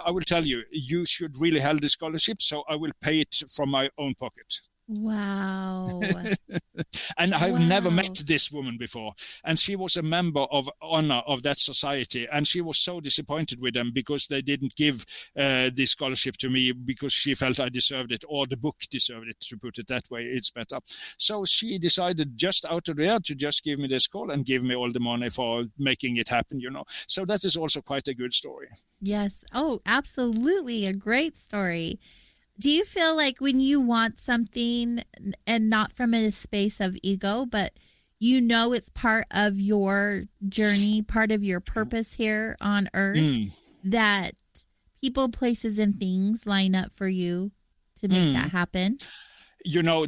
will tell you, you should really have the scholarship, so I will pay it from my own pocket. Wow. And I've never met this woman before. And she was a member of honor of that society. And she was so disappointed with them because they didn't give this scholarship to me because she felt I deserved it, or the book deserved it, to put it that way. It's better. So she decided just out of the air to just give me this call and give me all the money for making it happen, So that is also quite a good story. Yes. Oh, absolutely. A great story. Do you feel like when you want something, and not from a space of ego, but it's part of your journey, part of your purpose here on earth, that people, places, and things line up for you to make that happen?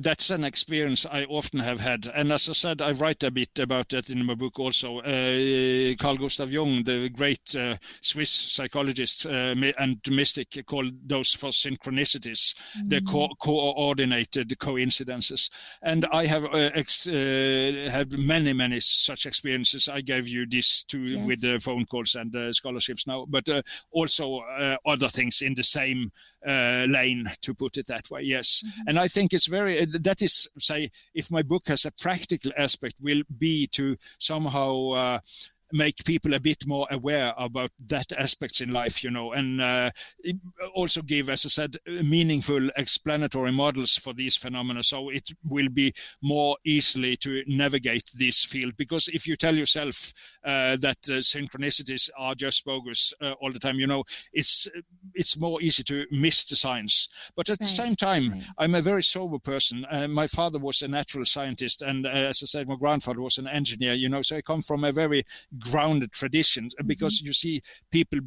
That's an experience I often have had. And as I said, I write a bit about that in my book also. Carl Gustav Jung, the great Swiss psychologist and mystic, called those for synchronicities, the coordinated coincidences. And I have had many such experiences. I gave you this too, with the phone calls and scholarships now, but also other things in the same lane, to put it that way. Yes. And I think it's that is, say, if my book has a practical aspect, will be to somehow make people a bit more aware about that aspects in life, and also give, as I said, meaningful explanatory models for these phenomena, so it will be more easily to navigate this field. Because if you tell yourself that synchronicities are just bogus all the time, it's more easy to miss the signs. But at the same time, I'm a very sober person. My father was a natural scientist, and as I said, my grandfather was an engineer, so I come from a very grounded tradition, because you see people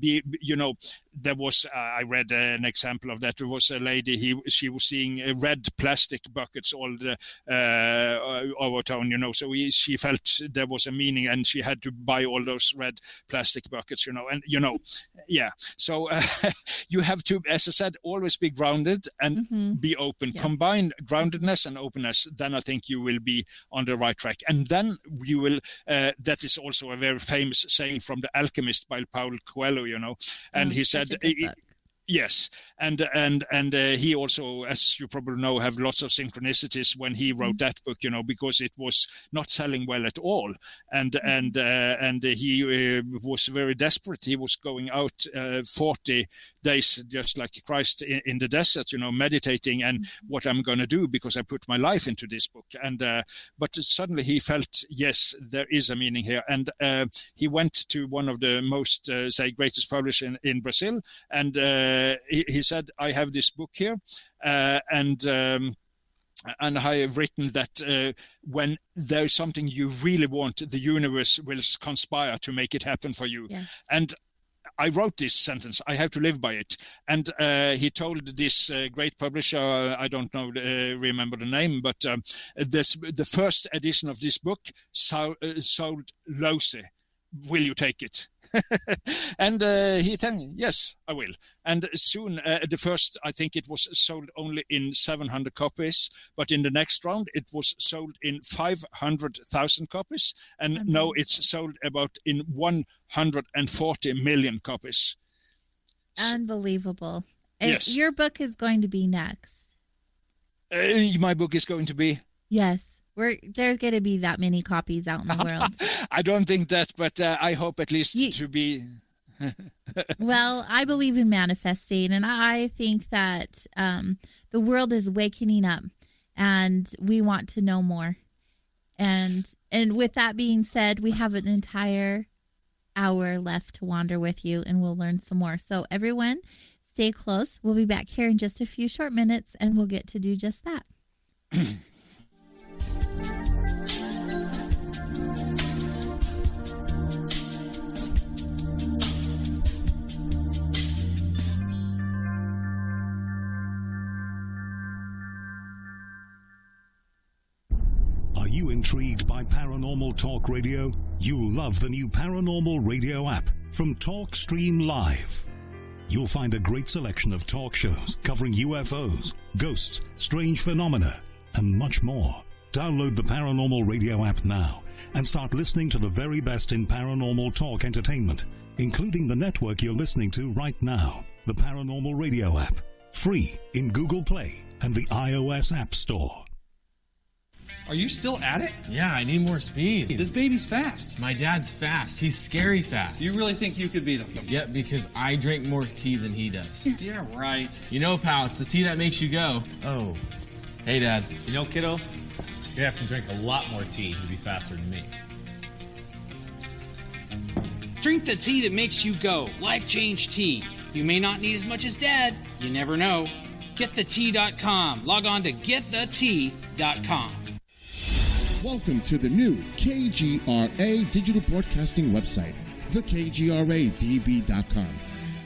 there was I read an example of that. There was a lady, she was seeing red plastic buckets all over town, so she felt there was a meaning, and she had to buy all those red plastic buckets, and so you have to, as I said, always be grounded and be open. Combine groundedness and openness, then I think you will be on the right track. And then you will that is also a very famous saying from The Alchemist by Paulo Coelho, and he said, Yes, and he also, as you probably know, have lots of synchronicities when he wrote that book, because it was not selling well at all, and he was very desperate. He was going out 40 days, just like Christ in the desert, meditating and what I'm going to do, because I put my life into this book. And but suddenly he felt, yes, there is a meaning here, and he went to one of the most greatest publishers in Brazil, and he said, I have this book here, and I have written that when there's something you really want, the universe will conspire to make it happen for you. Yes. And I wrote this sentence. I have to live by it. And he told this great publisher, I don't know, remember the name, but the first edition of this book sold lousy. Will you take it? And he said, yes, I will. And soon, the first, I think it was sold only in 700 copies, but in the next round, it was sold in 500,000 copies. And now it's sold about in 140 million copies. Unbelievable. Yes. Your book is going to be next. My book is going to be? Yes. There's going to be that many copies out in the world. I don't think that, but I hope at least to be. Well, I believe in manifesting, and I think that the world is waking up, and we want to know more. And with that being said, we have an entire hour left to wander with you, and we'll learn some more. So everyone, stay close. We'll be back here in just a few short minutes, and we'll get to do just that. Are you intrigued by Paranormal Talk Radio? You'll love the new Paranormal Radio app from TalkStream Live. You'll find a great selection of talk shows covering UFOs, ghosts, strange phenomena, and much more. Download the Paranormal Radio app now and start listening to the very best in paranormal talk entertainment, including the network you're listening to right now, the Paranormal Radio app. Free in Google Play and the iOS App Store. Are you still at it? Yeah, I need more speed. This baby's fast. My dad's fast. He's scary fast. You really think you could beat him? Yeah, because I drink more tea than he does. Yeah, right. You know, pal, it's the tea that makes you go, oh, hey, Dad. You know, kiddo, you have to drink a lot more tea to be faster than me. Drink the tea that makes you go. Life Change Tea. You may not need as much as Dad. You never know. GetTheTea.com. Log on to GetTheTea.com. Welcome to the new KGRA digital broadcasting website, thekgradb.com.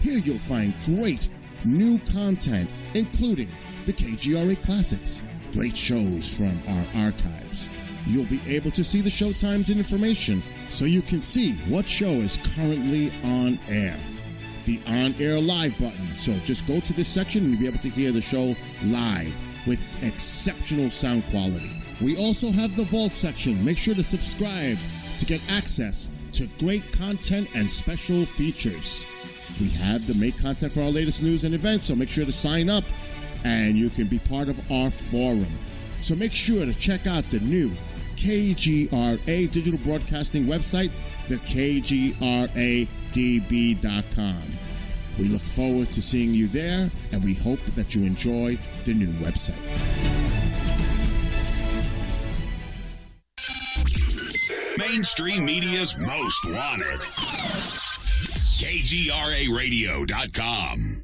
Here you'll find great new content, including the KGRA Classics, great shows from our archives. You'll be able to see the show times and information so you can see what show is currently on air. The on-air live button. So just go to this section and you'll be able to hear the show live with exceptional sound quality. We also have the Vault section. Make sure to subscribe to get access to great content and special features. We have the make content for our latest news and events, so make sure to sign up and you can be part of our forum. So make sure to check out the new KGRA digital broadcasting website, thekgradb.com. We look forward to seeing you there, and we hope that you enjoy the new website. Mainstream media's most wanted. KGRAradio.com.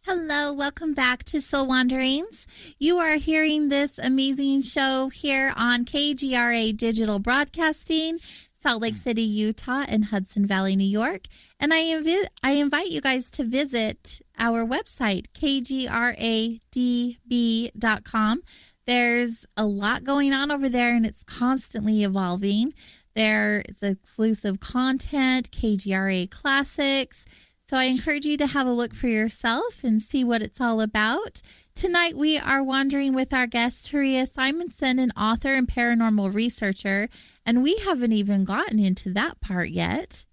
Hello, welcome back to Soul Wanderings. You are hearing this amazing show here on KGRA Digital Broadcasting, Salt Lake City, Utah, and Hudson Valley, New York. And I invite you guys to visit our website, kgradb.com. There's a lot going on over there, and it's constantly evolving. There's exclusive content, KGRA classics. So I encourage you to have a look for yourself and see what it's all about. Tonight we are wandering with our guest, Terje Simonsen, an author and paranormal researcher, and we haven't even gotten into that part yet.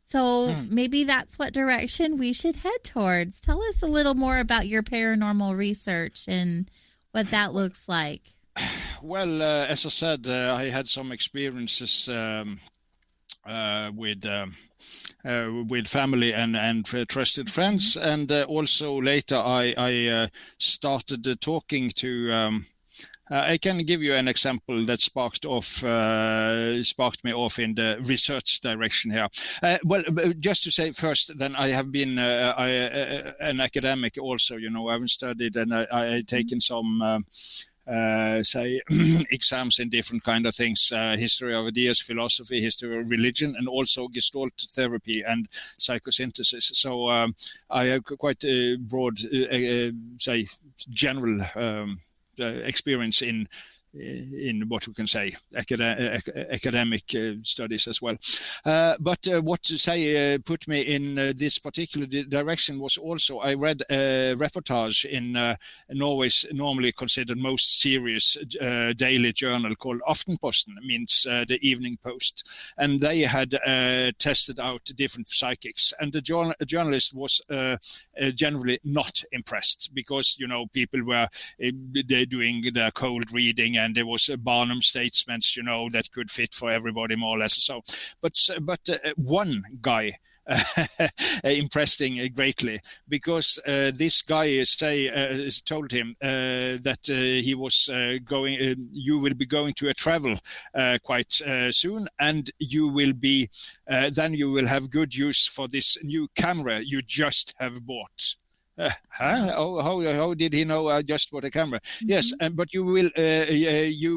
So maybe that's what direction we should head towards. Tell us a little more about your paranormal research and what that looks like. Well, as I said, I had some experiences with family and trusted friends, and also later I started talking to. I can give you an example that sparked me off in the research direction here. Well, just to say first, then I have been an academic also. I've studied and I've taken some. Exams in different kind of things, history of ideas, philosophy, history of religion, and also Gestalt therapy and psychosynthesis. So I have quite a broad, general experience in what we can say academic studies as well. But what to say put me in this particular direction was also I read a reportage in Norway's normally considered most serious daily journal called Aftenposten, means the Evening Post, and they had tested out different psychics, and the journalist was generally not impressed because people were doing the cold reading, and there was Barnum statements, that could fit for everybody more or less. So, but one guy impressed him greatly because this guy told him that he was going. You will be going to a travel quite soon, and you will be. Then you will have good use for this new camera you just have bought. How did he know I just bought a camera? Mm-hmm. Yes, but you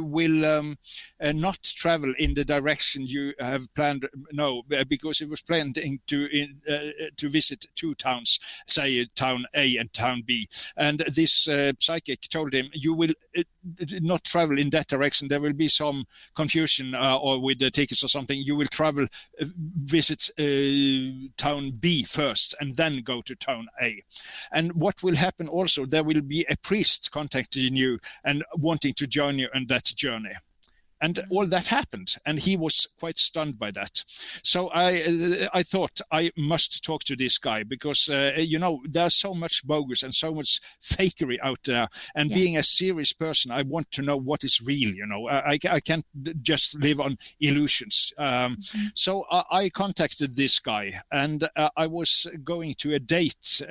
will not travel in the direction you have planned. No, because it was planned to visit two towns, say town A and town B. And this psychic told him, you will not travel in that direction. There will be some confusion or with the tickets or something. You will travel, visit town B first, and then go to town A. And what will happen also, there will be a priest contacting you and wanting to join you on that journey. And all that happened, and he was quite stunned by that. So I thought I must talk to this guy because, there's so much bogus and so much fakery out there. And being a serious person, I want to know what is real, I can't just live on illusions. So I contacted this guy, and I was going to a date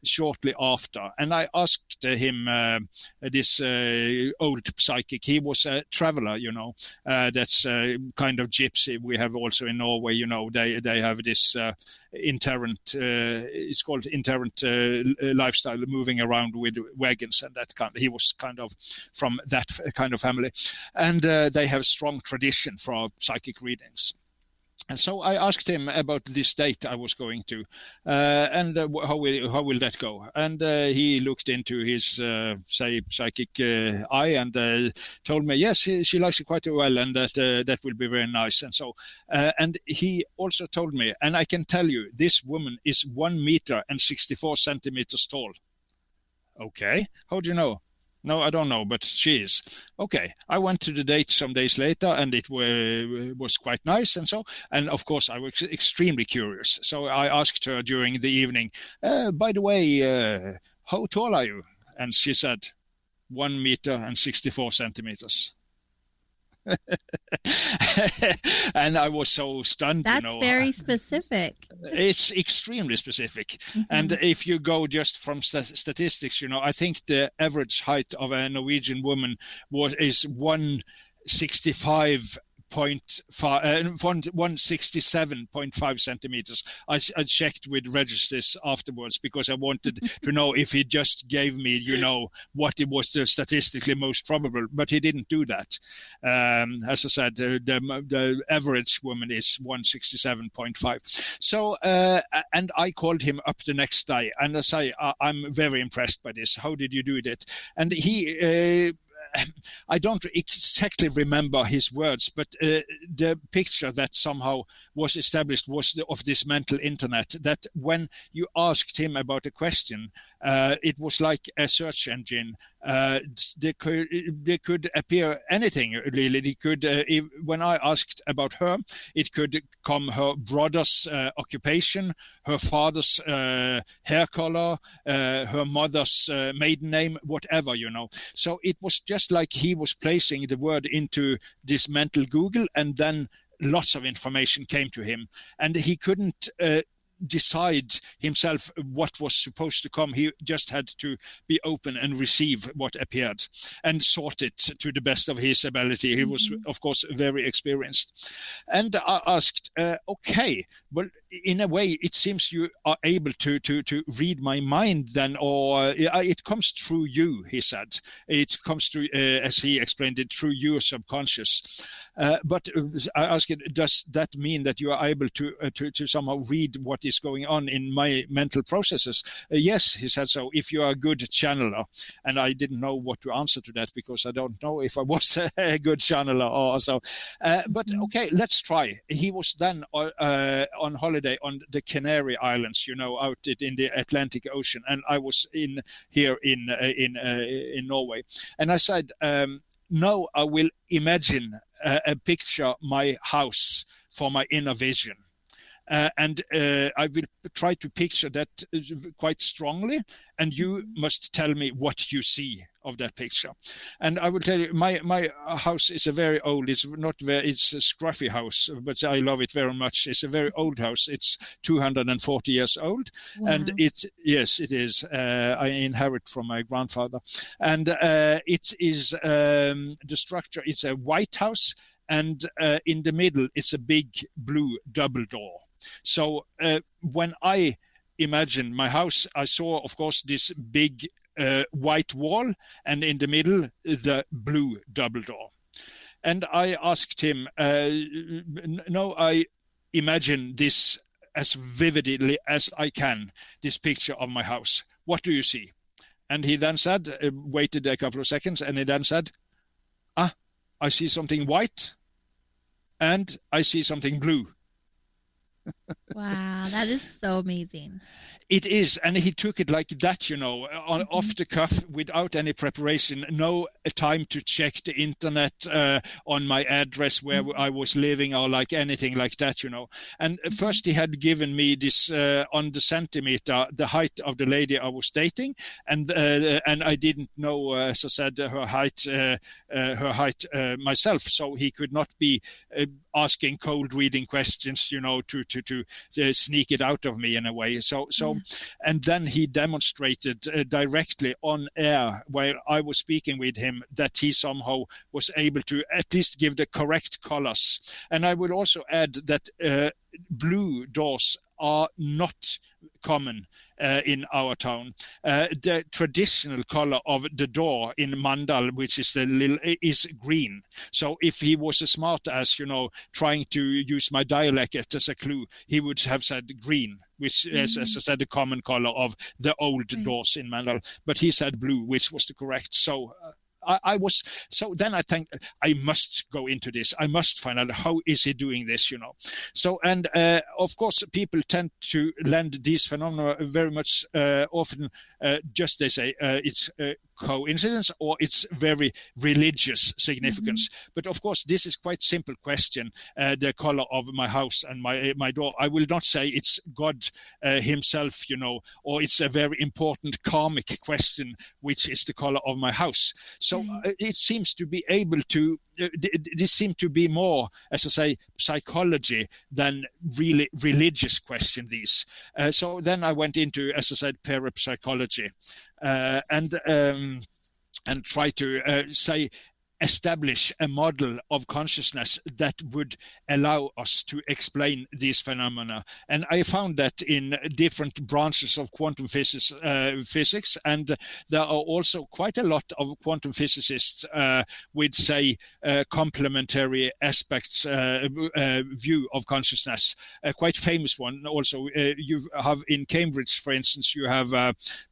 shortly after. And I asked him, this old psychic, he was a traveler, that's kind of gypsy. We have also in Norway, they have this inherent, it's called inherent lifestyle, moving around with wagons and that kind. He was kind of from that kind of family, and they have strong tradition for psychic readings. And so I asked him about this date I was going to, and how will that go? And he looked into his psychic eye and told me, yes, she likes it quite well, and that will be very nice. And so, and he also told me, and I can tell you, this woman is 1 meter and 64 centimeters tall. Okay, how do you know? No, I don't know, but she is. Okay, I went to the date some days later, and it was quite nice. And so, and of course, I was extremely curious. So I asked her during the evening, by the way, how tall are you? And she said, 1 meter and 64 centimeters. And I was so stunned. That's very specific. It's extremely specific. Mm-hmm. And if you go just from statistics, I think the average height of a Norwegian woman is 167.5 centimeters. I checked with registers afterwards because I wanted to know if he just gave me, what it was statistically most probable, but he didn't do that. As I said, the average woman is 167.5. So, and I called him up the next day, and I say, I'm very impressed by this. How did you do that? And he I don't exactly remember his words, but the picture that somehow was established was of this mental internet, that when you asked him about a question, it was like a search engine. There could appear anything, really. They could, when I asked about her, it could come her brother's occupation, her father's hair color, her mother's maiden name, whatever, So it was just like he was placing the word into this mental Google, and then lots of information came to him, and he couldn't decide himself what was supposed to come. He just had to be open and receive what appeared and sort it to the best of his ability. He was, of course, very experienced. And I asked, okay, well, in a way, it seems you are able to read my mind then, or it comes through you, he said. It comes through, as he explained it, through your subconscious. But I asked, does that mean that you are able to somehow read what is going on in my mental processes? Yes, he said so, if you are a good channeler. And I didn't know what to answer to that, because I don't know if I was a good channeler or so. But okay, let's try. He was then on holiday on the Canary Islands, out in the Atlantic Ocean, and I was here in Norway. And I said, no, I will imagine a picture my house for my inner vision. And I will try to picture that quite strongly, and you must tell me what you see of that picture. And I will tell you, my house is a very old, it's a scruffy house, but I love it very much. It's a very old house. It's 240 years old. Wow. And yes, it is. I inherit from my grandfather. And it is, the structure, it's a white house, and in the middle, it's a big blue double door. So when I imagined my house, I saw, of course, this big white wall, and in the middle, the blue double door. And I asked him, no, I imagine this as vividly as I can, this picture of my house. What do you see? And he then said, waited a couple of seconds, and he then said, I see something white, and I see something blue. Wow, that is so amazing. It is, and he took it like that, off the cuff, without any preparation, no time to check the internet on my address where I was living, or like anything like that, And first he had given me this on the centimeter, the height of the lady I was dating, and I didn't know, as I said, her height myself, so he could not be asking cold reading questions, to sneak it out of me in a way. So. And then he demonstrated directly on air while I was speaking with him that he somehow was able to at least give the correct colors. And I will also add that blue doors are not common in our town. The traditional color of the door in Mandal, which is is green. So if he was a smart ass, trying to use my dialect as a clue, he would have said green, which is, as I said, the common color of the old doors in Mandal. But he said blue, which was the correct. So so then I think I must go into this. I must find out how is he doing this, So, and of course, people tend to lend these phenomena very much often, just they say it's coincidence or it's very religious significance. But of course, this is quite simple question, the color of my house and my door. I will not say it's God himself, or it's a very important karmic question, which is the color of my house. So it seems to be able to, this seems to be more, as I say, psychology than really religious question, these. So then I went into, as I said, parapsychology, and try to say, establish a model of consciousness that would allow us to explain these phenomena. And I found that in different branches of quantum physics, and there are also quite a lot of quantum physicists with, say, complementary aspects view of consciousness. A quite famous one also, you have in Cambridge, for instance, you have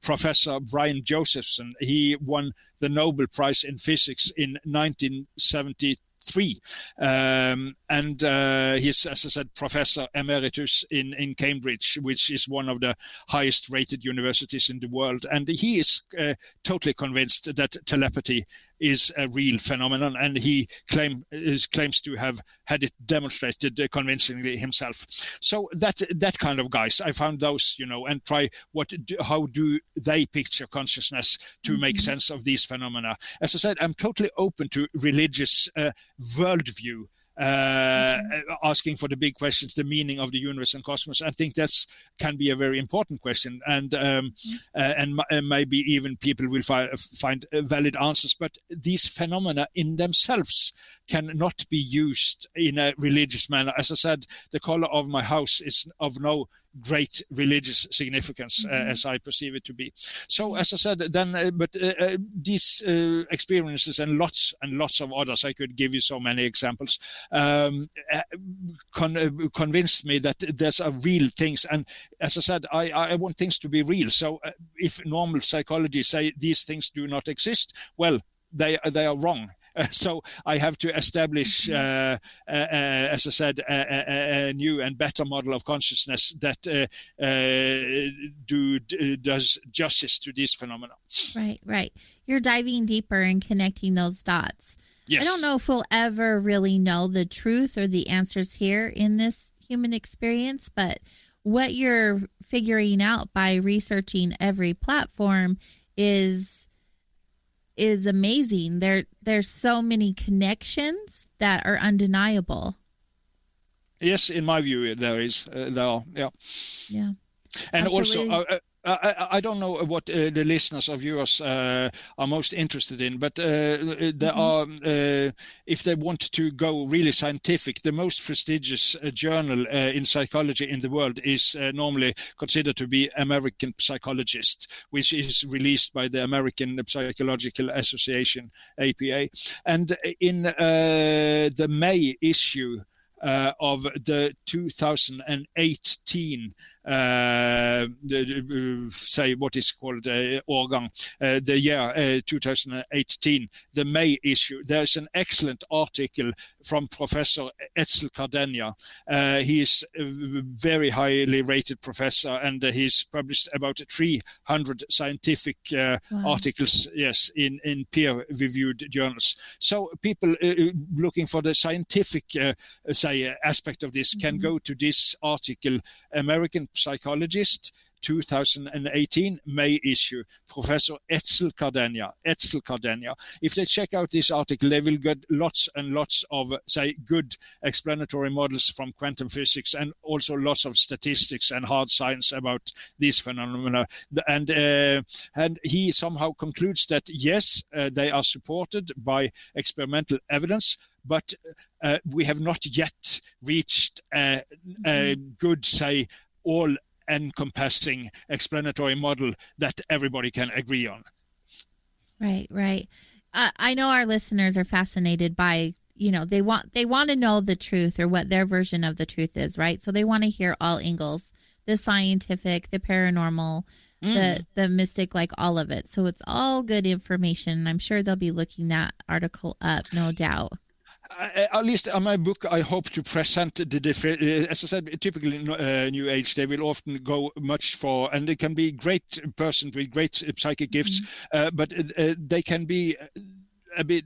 Professor Brian Josephson. He won the Nobel Prize in Physics in 1973. And he's, as I said, Professor Emeritus in Cambridge, which is one of the highest rated universities in the world. And he is totally convinced that telepathy is a real phenomenon, and he claims to have had it demonstrated convincingly himself. So that kind of guys, I found those, and try how do they picture consciousness to make sense of these phenomena. As I said, I'm totally open to religious worldview, asking for the big questions, the meaning of the universe and cosmos. I think that's can be a very important question, and maybe even people will find valid answers. But these phenomena in themselves cannot be used in a religious manner. As I said, the color of my house is of no great religious significance, as I perceive it to be. So, as I said, then, these experiences and lots of others, I could give you so many examples, convinced me that there's a real things. And as I said, I want things to be real. So, if normal psychology say these things do not exist, well, they are wrong. So I have to establish, as I said, a new and better model of consciousness that does justice to these phenomena. Right. You're diving deeper and connecting those dots. Yes. I don't know if we'll ever really know the truth or the answers here in this human experience, but what you're figuring out by researching every platform is amazing. There's so many connections that are undeniable. Yes, in my view, there are. Yeah. And absolutely. also, I don't know what the listeners or viewers are most interested in, but there are, if they want to go really scientific, the most prestigious journal in psychology in the world is normally considered to be American Psychologist, which is released by the American Psychological Association, APA. And in the May issue of the 2018, say what is called Årgang, the year 2018, the May issue, there's an excellent article from Professor Etzel Cardenia. He's a very highly rated professor, and he's published about 300 scientific articles, yes, in peer-reviewed journals. So people looking for the scientific aspect of this can go to this article, American Psychologist 2018 May issue, Professor Etzel Cardenia. If they check out this article, they will get lots and lots of, say, good explanatory models from quantum physics, and also lots of statistics and hard science about these phenomena. And he somehow concludes that, yes, they are supported by experimental evidence, but we have not yet reached a good, say, all-encompassing explanatory model that everybody can agree on. Right. I know our listeners are fascinated by, they want to know the truth, or what their version of the truth is, right? So they want to hear all angles, the scientific, the paranormal, the mystic, like all of it. So it's all good information. I'm sure they'll be looking that article up, no doubt. At least on my book, I hope to present the different, as I said, typically New Age, they will often go much for, and they can be great persons with great psychic gifts, but they can be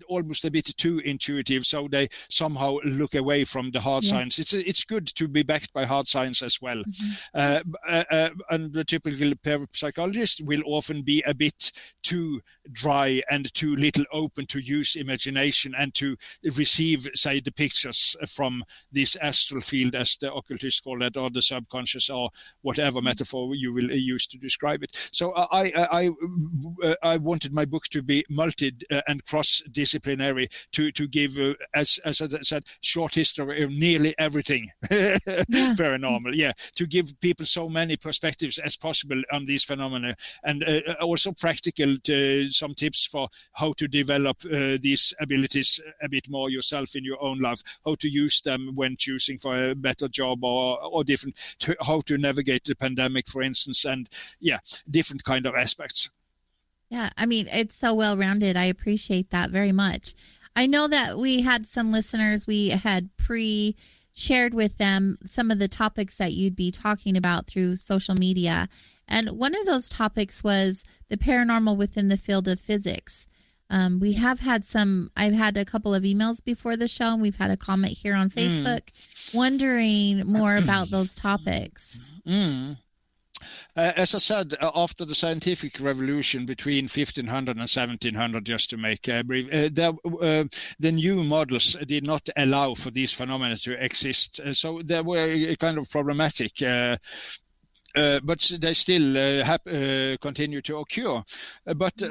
almost a bit too intuitive, so they somehow look away from the hard science. It's good to be backed by hard science as well. And the typical parapsychologist will often be a bit too dry and too little open to use imagination and to receive, say, the pictures from this astral field, as the occultists call it, or the subconscious, or whatever metaphor you will use to describe it. So I wanted my book to be multi and cross cross-disciplinary to give, as I said, short history of nearly everything paranormal. Yeah, to give people so many perspectives as possible on these phenomena, and also practical some tips for how to develop these abilities a bit more yourself in your own life, how to use them when choosing for a better job or different, how to navigate the pandemic, for instance, and different kind of aspects. Yeah, I mean, it's so well-rounded. I appreciate that very much. I know that we had some listeners, we had shared with them some of the topics that you'd be talking about through social media. And one of those topics was the paranormal within the field of physics. We have had I've had a couple of emails before the show, and we've had a comment here on Facebook wondering more about those topics. As I said, after the scientific revolution between 1500 and 1700, just to make a brief, the new models did not allow for these phenomena to exist. So they were kind of problematic. But they still continue to occur. But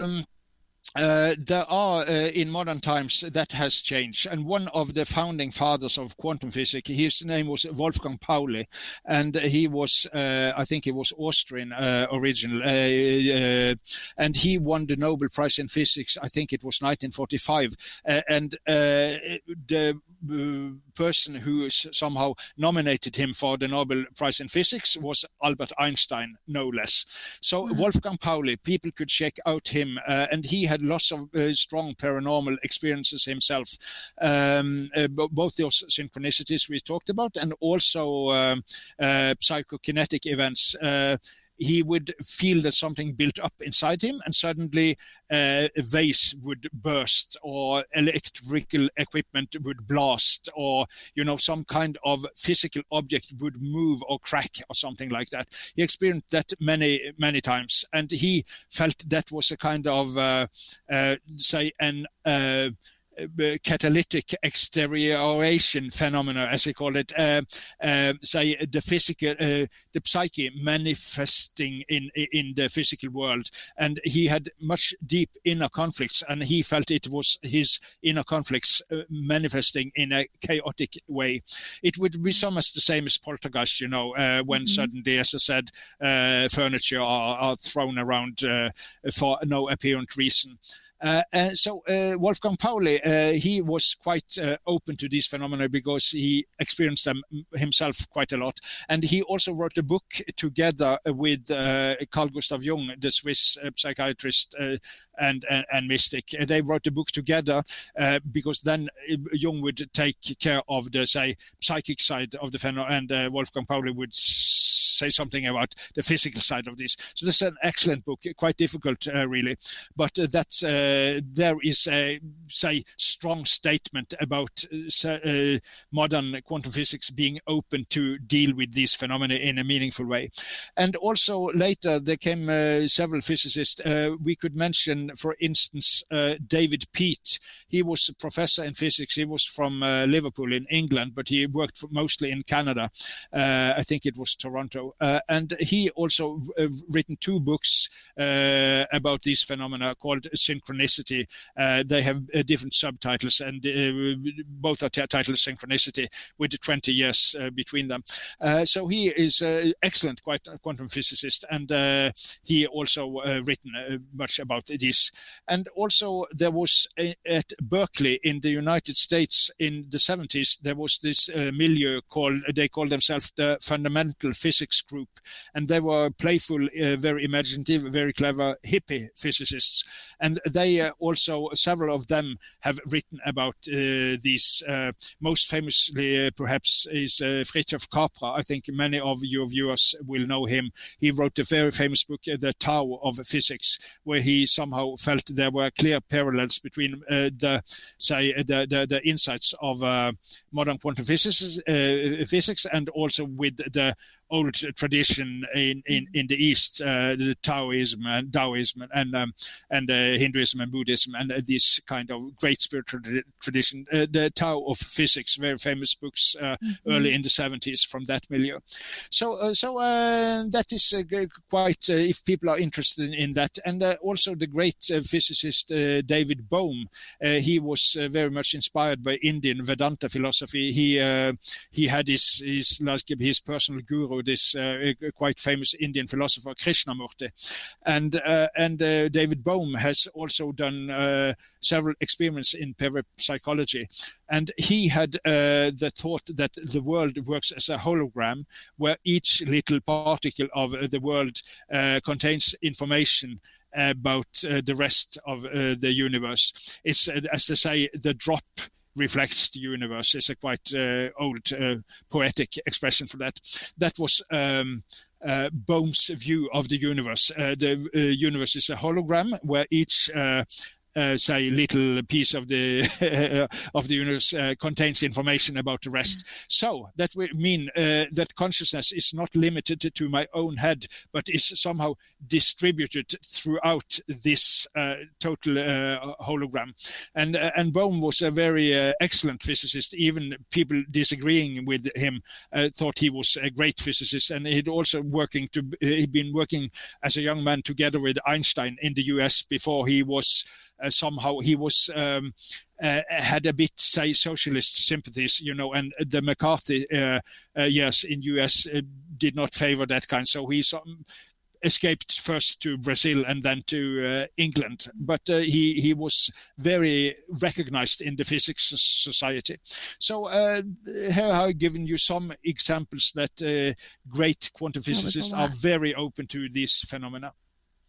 there are, in modern times, that has changed. And one of the founding fathers of quantum physics, his name was Wolfgang Pauli, and he was, I think he was Austrian original, and he won the Nobel Prize in Physics, I think it was 1945. And the person who somehow nominated him for the Nobel Prize in Physics was Albert Einstein, no less. So Wolfgang Pauli, people could check out him, and he had lots of strong paranormal experiences himself, both those synchronicities we talked about and also psychokinetic events. He would feel that something built up inside him, and suddenly a vase would burst, or electrical equipment would blast, or some kind of physical object would move or crack or something like that. He experienced that many times, and he felt that was a kind of catalytic exterioration phenomena, as he called it, say the physical, the psyche manifesting in the physical world. And he had much deep inner conflicts, and he felt it was his inner conflicts manifesting in a chaotic way. It would be so much the same as poltergeist, when suddenly, as I said, furniture are thrown around for no apparent reason. So Wolfgang Pauli, he was quite open to these phenomena because he experienced them himself quite a lot. And he also wrote a book together with Carl Gustav Jung, the Swiss psychiatrist and mystic. They wrote a book together because then Jung would take care of the, psychic side of the phenomenon, and Wolfgang Pauli would say something about the physical side of this. So this is an excellent book, quite difficult really, but that's there is a strong statement about modern quantum physics being open to deal with these phenomena in a meaningful way. And also later there came several physicists. We could mention, for instance, David Peat. He was a professor in physics. He was from Liverpool in England, but he worked mostly in Canada. I think it was Toronto. And he also written two books about these phenomena called Synchronicity. They have different subtitles, and both are titled Synchronicity, with 20 years between them. So he is excellent quantum physicist, and he also written much about this. And also there was at Berkeley in the United States in the 70s, there was this milieu they called themselves the Fundamental Physics Group, and they were playful, very imaginative, very clever hippie physicists. And they also, several of them have written about these. Most famously, perhaps, is Fritjof Capra. I think many of your viewers will know him. He wrote a very famous book, The Tao of Physics, where he somehow felt there were clear parallels between the insights of modern quantum physics and also with the old tradition in the East, the Taoism and Taoism and Hinduism and Buddhism, and this kind of great spiritual tradition. The Tao of Physics, very famous books early in the 70s from that milieu. So that is quite, if people are interested in that. And also the great physicist David Bohm, he was very much inspired by Indian Vedanta philosophy. He had his personal guru, this quite famous Indian philosopher Krishnamurti, and David Bohm has also done several experiments in parapsychology, and he had the thought that the world works as a hologram, where each little particle of the world contains information about the rest of the universe. It's, as they say, the drop reflects the universe. It's a quite old poetic expression for that. That was Bohm's view of the universe. The universe is a hologram where each say little piece of the of the universe contains information about the rest. So that would mean that consciousness is not limited to my own head, but is somehow distributed throughout this total hologram. And Bohm was a very excellent physicist. Even people disagreeing with him thought he was a great physicist, and he'd been working as a young man together with Einstein in the US before he was had a bit, say, socialist sympathies, and the McCarthy years in US did not favor that kind. So he escaped first to Brazil and then to England. But he was very recognized in the physics society. So here I've given you some examples that great quantum physicists are very open to these phenomena.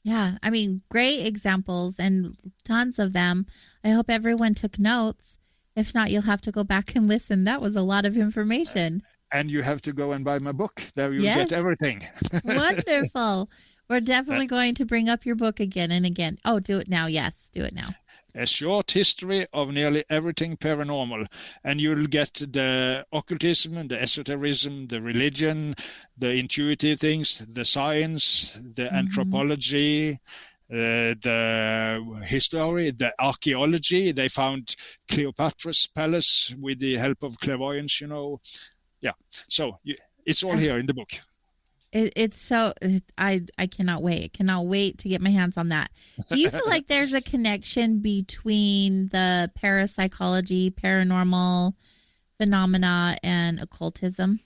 Yeah, I mean, great examples and tons of them. I hope everyone took notes. If not, you'll have to go back and listen. That was a lot of information. And you have to go and buy my book. There you'll get everything. Wonderful. We're definitely going to bring up your book again and again. Oh, do it now. Yes, do it now. A short history of nearly everything paranormal, and you'll get the occultism, the esotericism, the religion, the intuitive things, the science, the anthropology, the history, the archaeology. They found Cleopatra's palace with the help of clairvoyance, Yeah, so it's all here in the book. It's so, I cannot wait. Cannot wait to get my hands on that. Do you feel like there's a connection between the parapsychology, paranormal phenomena, and occultism?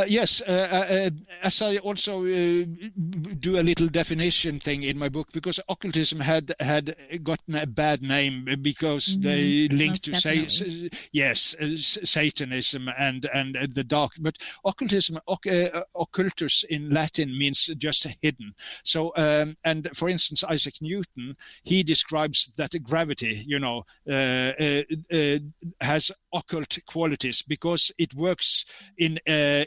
Yes, as I also do a little definition thing in my book, because occultism had gotten a bad name because they linked to Satanism and the dark. But occultism, occultus in Latin means just hidden. So, and for instance, Isaac Newton, he describes that gravity, has occult qualities because it works in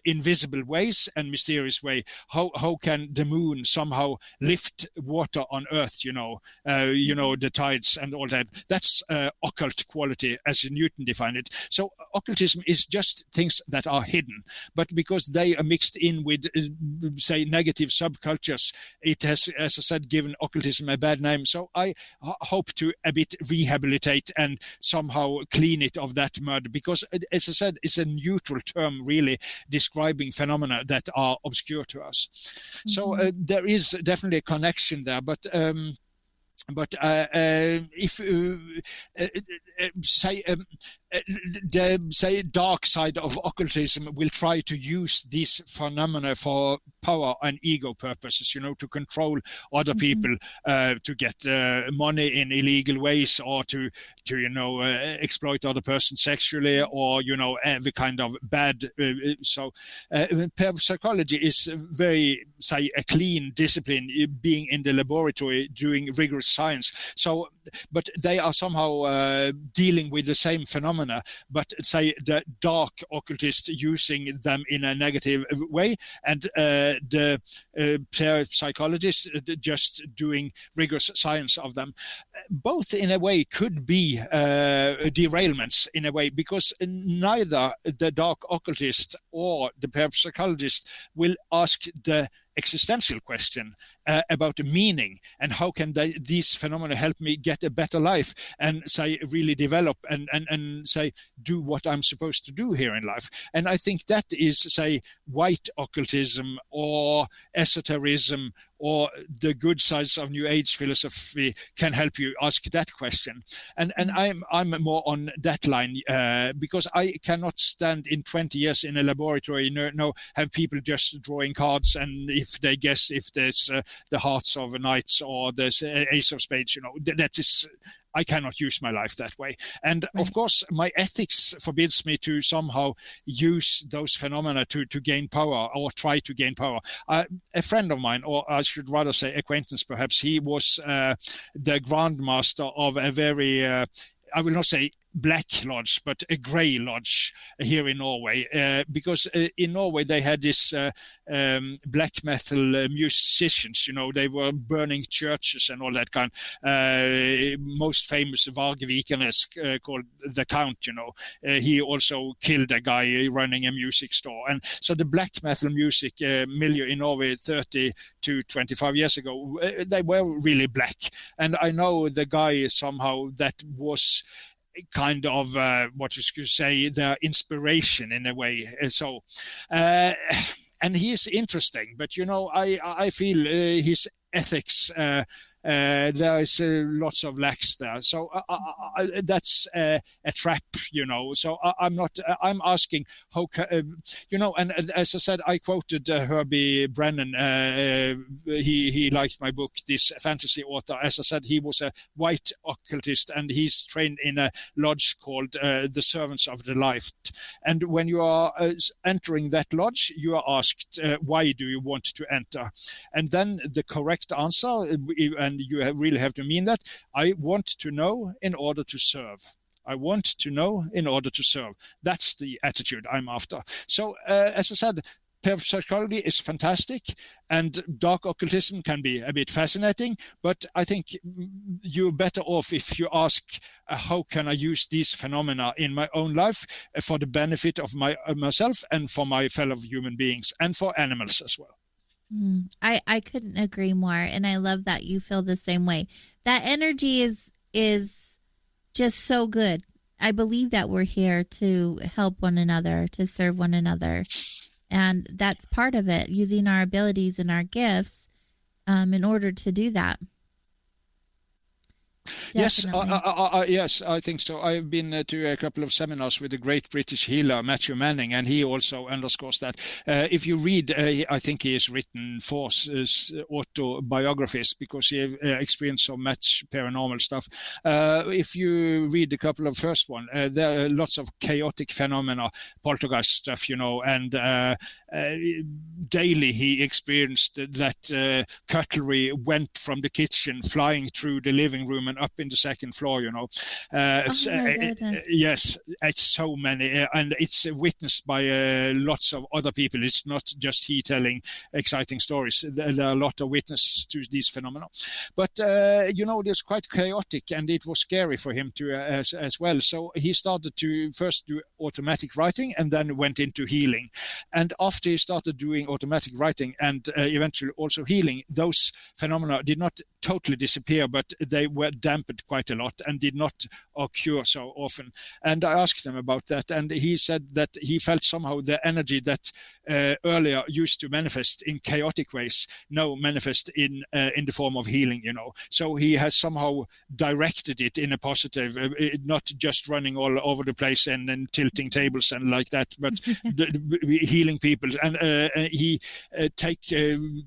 invisible ways and mysterious way. How can the moon somehow lift water on Earth? The tides and all that. That's occult quality as Newton defined it. So occultism is just things that are hidden, but because they are mixed in with, say, negative subcultures, it has, as I said, given occultism a bad name. So I hope to a bit rehabilitate and somehow clean it of that mud, because, as I said, it's a neutral term, really, describing phenomena that are obscure to us. So there is definitely a connection there, but if say dark side of occultism will try to use these phenomena for power and ego purposes, to control other people, to get money in illegal ways, or to exploit other persons sexually, or every kind of bad. So parapsychology is very, say, a clean discipline, being in the laboratory doing rigorous science. So, but they are somehow dealing with the same phenomena, but say the dark occultists using them in a negative way, and the parapsychologists just doing rigorous science of them. both in a way could be derailments in a way, because neither the dark occultist or the parapsychologist will ask the existential question about the meaning and how can these phenomena help me get a better life and say really develop and say do what I'm supposed to do here in life. And I think that is, say, white occultism or esotericism or the good sides of New Age philosophy can help you ask that question. And I'm more on that line because I cannot stand in 20 years in a laboratory, have people just drawing cards, and if they guess if there's the hearts of knights or there's ace of spades, that is, I cannot use my life that way. And of course, my ethics forbids me to somehow use those phenomena to gain power or try to gain power. A friend of mine, or I should rather say acquaintance perhaps, he was the grandmaster of a very, I will not say black lodge, but a grey lodge here in Norway, because in Norway they had this black metal musicians, they were burning churches and all that kind. Most famous Varg Vikernes, called the Count, he also killed a guy running a music store. And so the black metal music milieu in Norway 30 to 25 years ago, they were really black. And I know the guy somehow that was kind of what you could say, the inspiration in a way. So and he is interesting, but I feel his ethics, there is lots of lacks there. So that's a trap, So I'm asking how, and as I said, I quoted Herbie Brennan. He liked my book, this fantasy author. As I said, he was a white occultist, and he's trained in a lodge called the Servants of the Light. And when you are entering that lodge, you are asked, why do you want to enter? And then the correct answer, and you really have to mean that, I want to know in order to serve. I want to know in order to serve. That's the attitude I'm after. So, as I said, parapsychology is fantastic, and dark occultism can be a bit fascinating, but I think you're better off if you ask, how can I use these phenomena in my own life for the benefit of myself and for my fellow human beings and for animals as well. I couldn't agree more, and I love that you feel the same way. That energy is just so good. I believe that we're here to help one another, to serve one another, and that's part of it, using our abilities and our gifts in order to do that. Yes, yes, I think so. I've been to a couple of seminars with the great British healer Matthew Manning, and he also underscores that. If you read, I think he has written 4 autobiographies because he experienced so much paranormal stuff. If you read a couple of first one, there are lots of chaotic phenomena, poltergeist stuff, and daily he experienced that cutlery went from the kitchen flying through the living room and up in the second floor, yes, it's so many, and it's witnessed by lots of other people. It's not just he telling exciting stories. There are a lot of witnesses to these phenomena, but it's quite chaotic, and it was scary for him to as well. So he started to first do automatic writing and then went into healing. And after he started doing automatic writing and eventually also healing, those phenomena did not totally disappear, but they were dampened quite a lot and did not occur so often. And I asked him about that, and he said that he felt somehow the energy that earlier used to manifest in chaotic ways now manifest in the form of healing, So he has somehow directed it in a positive, not just running all over the place and tilting tables and like that, but healing people. And he take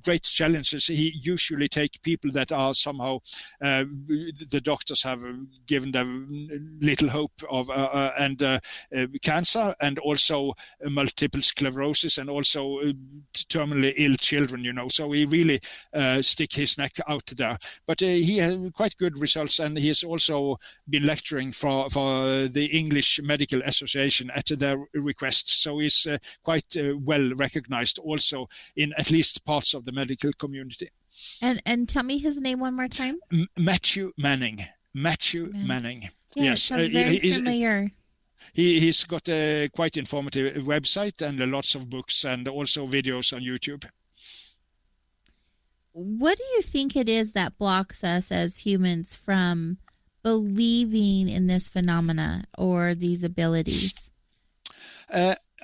great challenges. He usually take people that are somehow the doctors have given them little hope of and cancer, and also multiple sclerosis, and also terminally ill children, So he really stick his neck out there. But he had quite good results, and he has also been lecturing for the English Medical Association at their request. So he's quite well recognized also in at least parts of the medical community. And tell me his name one more time. Matthew Manning. Matthew Manning. Yeah, Yes, it sounds very familiar. He's got a quite informative website and lots of books and also videos on YouTube. What do you think it is that blocks us as humans from believing in this phenomena or these abilities?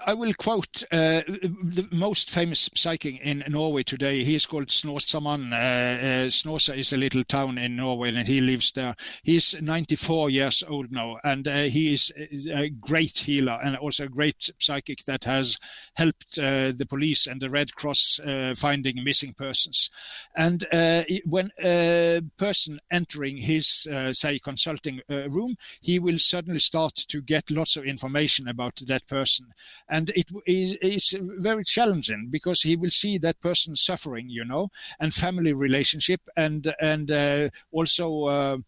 I will quote the most famous psychic in Norway today. He is called Snåsamann. Snåsa is a little town in Norway, and he lives there. He's 94 years old now, and he is a great healer and also a great psychic that has helped the police and the Red Cross finding missing persons. And when a person entering his, say, consulting room, he will suddenly start to get lots of information about that person. And it is very challenging because he will see that person suffering, and family relationship and also,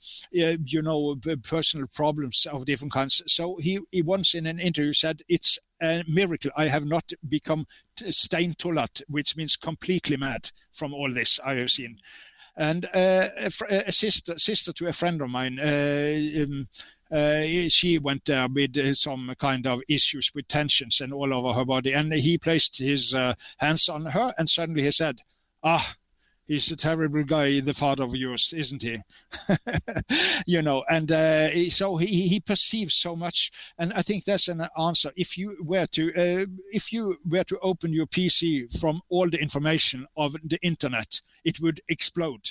personal problems of different kinds. So he once in an interview said, "It's a miracle I have not become steintullat," which means completely mad from all this I have seen. And a sister to a friend of mine, she went there with some kind of issues with tensions and all over her body, and he placed his hands on her, and suddenly he said, "He's a terrible guy, the father of yours, isn't he?" And so he perceives so much, and I think that's an answer. If you were to open your PC from all the information of the internet, it would explode.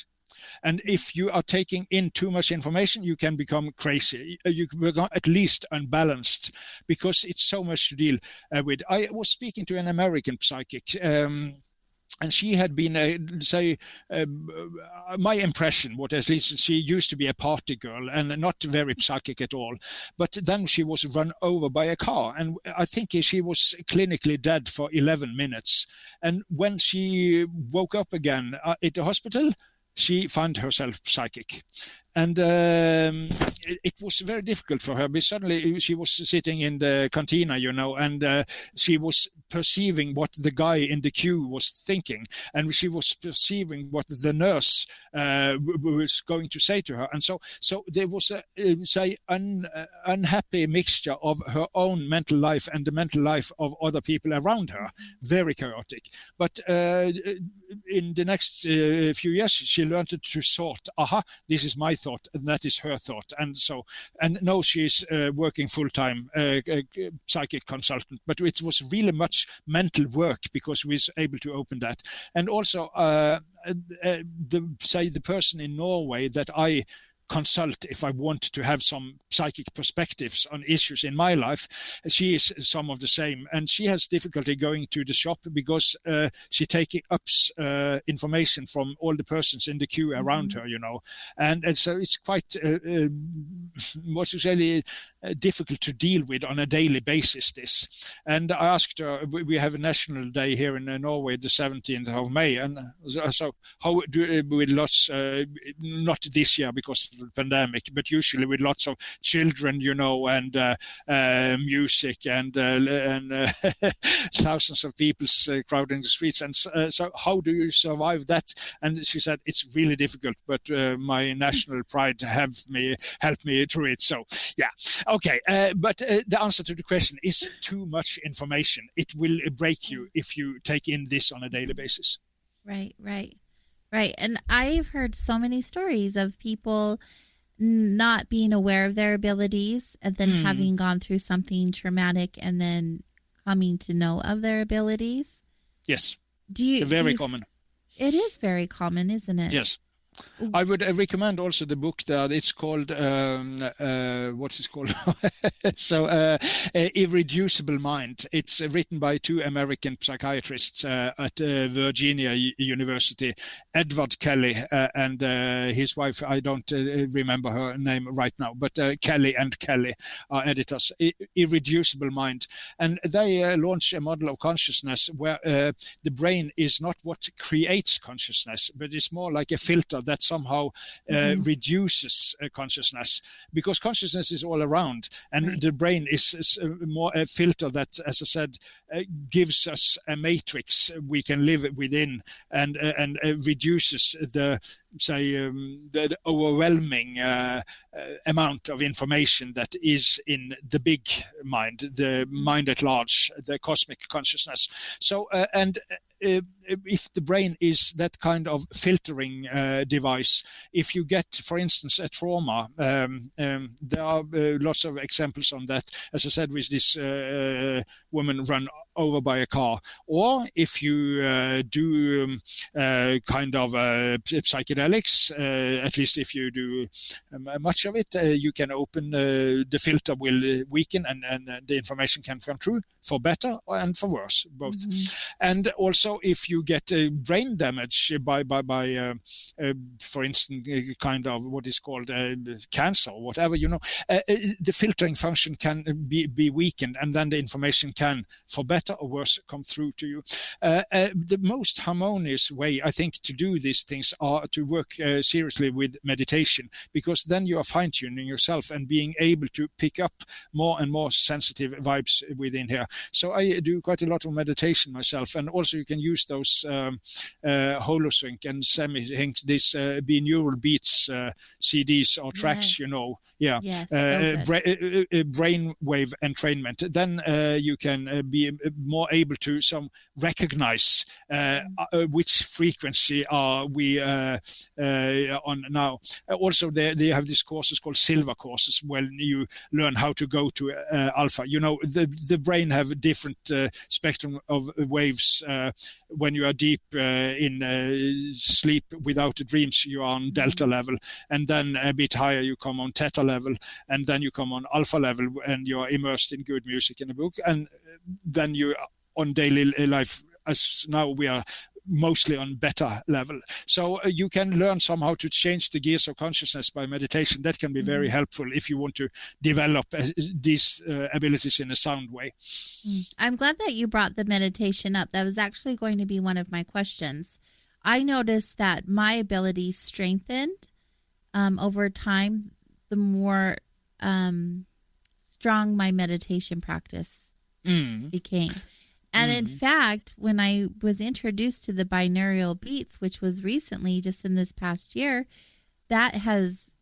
And if you are taking in too much information, you can become crazy. You can become at least unbalanced because it's so much to deal with. I was speaking to an American psychic. And she had been, my impression, what at least she used to be a party girl and not very psychic at all. But then she was run over by a car. And I think she was clinically dead for 11 minutes. And when she woke up again at the hospital, she found herself psychic. And it was very difficult for her, but suddenly she was sitting in the cantina, and she was perceiving what the guy in the queue was thinking, and she was perceiving what the nurse was going to say to her. And so there was a unhappy mixture of her own mental life and the mental life of other people around her, very chaotic. But in the next few years, she learned to sort, this is my thought and that is her thought, and now she's working full-time psychic consultant. But it was really much mental work because we was able to open that. And also the person in Norway that I consult if I want to have some psychic perspectives on issues in my life, she is some of the same, and she has difficulty going to the shop because she taking up information from all the persons in the queue around her, and so it's quite difficult to deal with on a daily basis, this. And I asked her, we have a national day here in Norway, the 17th of May, and so how do with lots, not this year because of the pandemic, but usually with lots of children, and music and thousands of people crowding the streets. And so how do you survive that? And she said, it's really difficult, but my national pride helped me through it. So, yeah. Okay, but the answer to the question is too much information. It will break you if you take in this on a daily basis. Right. And I've heard so many stories of people not being aware of their abilities and then having gone through something traumatic and then coming to know of their abilities. Yes, very common. It is very common, isn't it? Yes. I would recommend also the book that it's called, what's it called? Irreducible Mind. It's written by two American psychiatrists at Virginia University, Edward Kelly and his wife, I don't remember her name right now, but Kelly and Kelly are editors. Irreducible Mind. And they launch a model of consciousness where the brain is not what creates consciousness, but it's more like a filter that somehow reduces consciousness, because consciousness is all around, and the brain is more a filter that, as I said, gives us a matrix we can live within, and reduces the the overwhelming amount of information that is in the big mind, the mind at large, the cosmic consciousness. So, if the brain is that kind of filtering device, if you get, for instance, a trauma, there are lots of examples on that. As I said, with this woman run over by a car, or if you do kind of psychedelics, at least if you do much of it, you can open the filter will weaken and the information can come through for better and for worse, both. And also if you get brain damage by for instance, kind of what is called cancer or whatever, the filtering function can be weakened, and then the information can, for better or worse, come through to you. The most harmonious way, I think, to do these things are to work seriously with meditation, because then you are fine-tuning yourself and being able to pick up more and more sensitive vibes within here. So I do quite a lot of meditation myself, and also you can use those holosync and semi-sync, these binaural beats CDs or tracks, Yes, brainwave entrainment. Then you can be more able to recognize which frequency are we on now. Also, they have these courses called silver courses when you learn how to go to alpha. The brain have a different spectrum of waves. When you are deep in sleep without dreams, you are on delta level, and then a bit higher you come on theta level, and then you come on alpha level, and you are immersed in good music in a book, and then you on daily life, as now we are mostly on beta level. So you can learn somehow to change the gears of consciousness by meditation. That can be very helpful if you want to develop these abilities in a sound way. I'm glad that you brought the meditation up. That was actually going to be one of my questions. I noticed that my abilities strengthened over time the more strong my meditation practice became. And in fact, when I was introduced to the binaural beats, which was recently, just in this past year, that has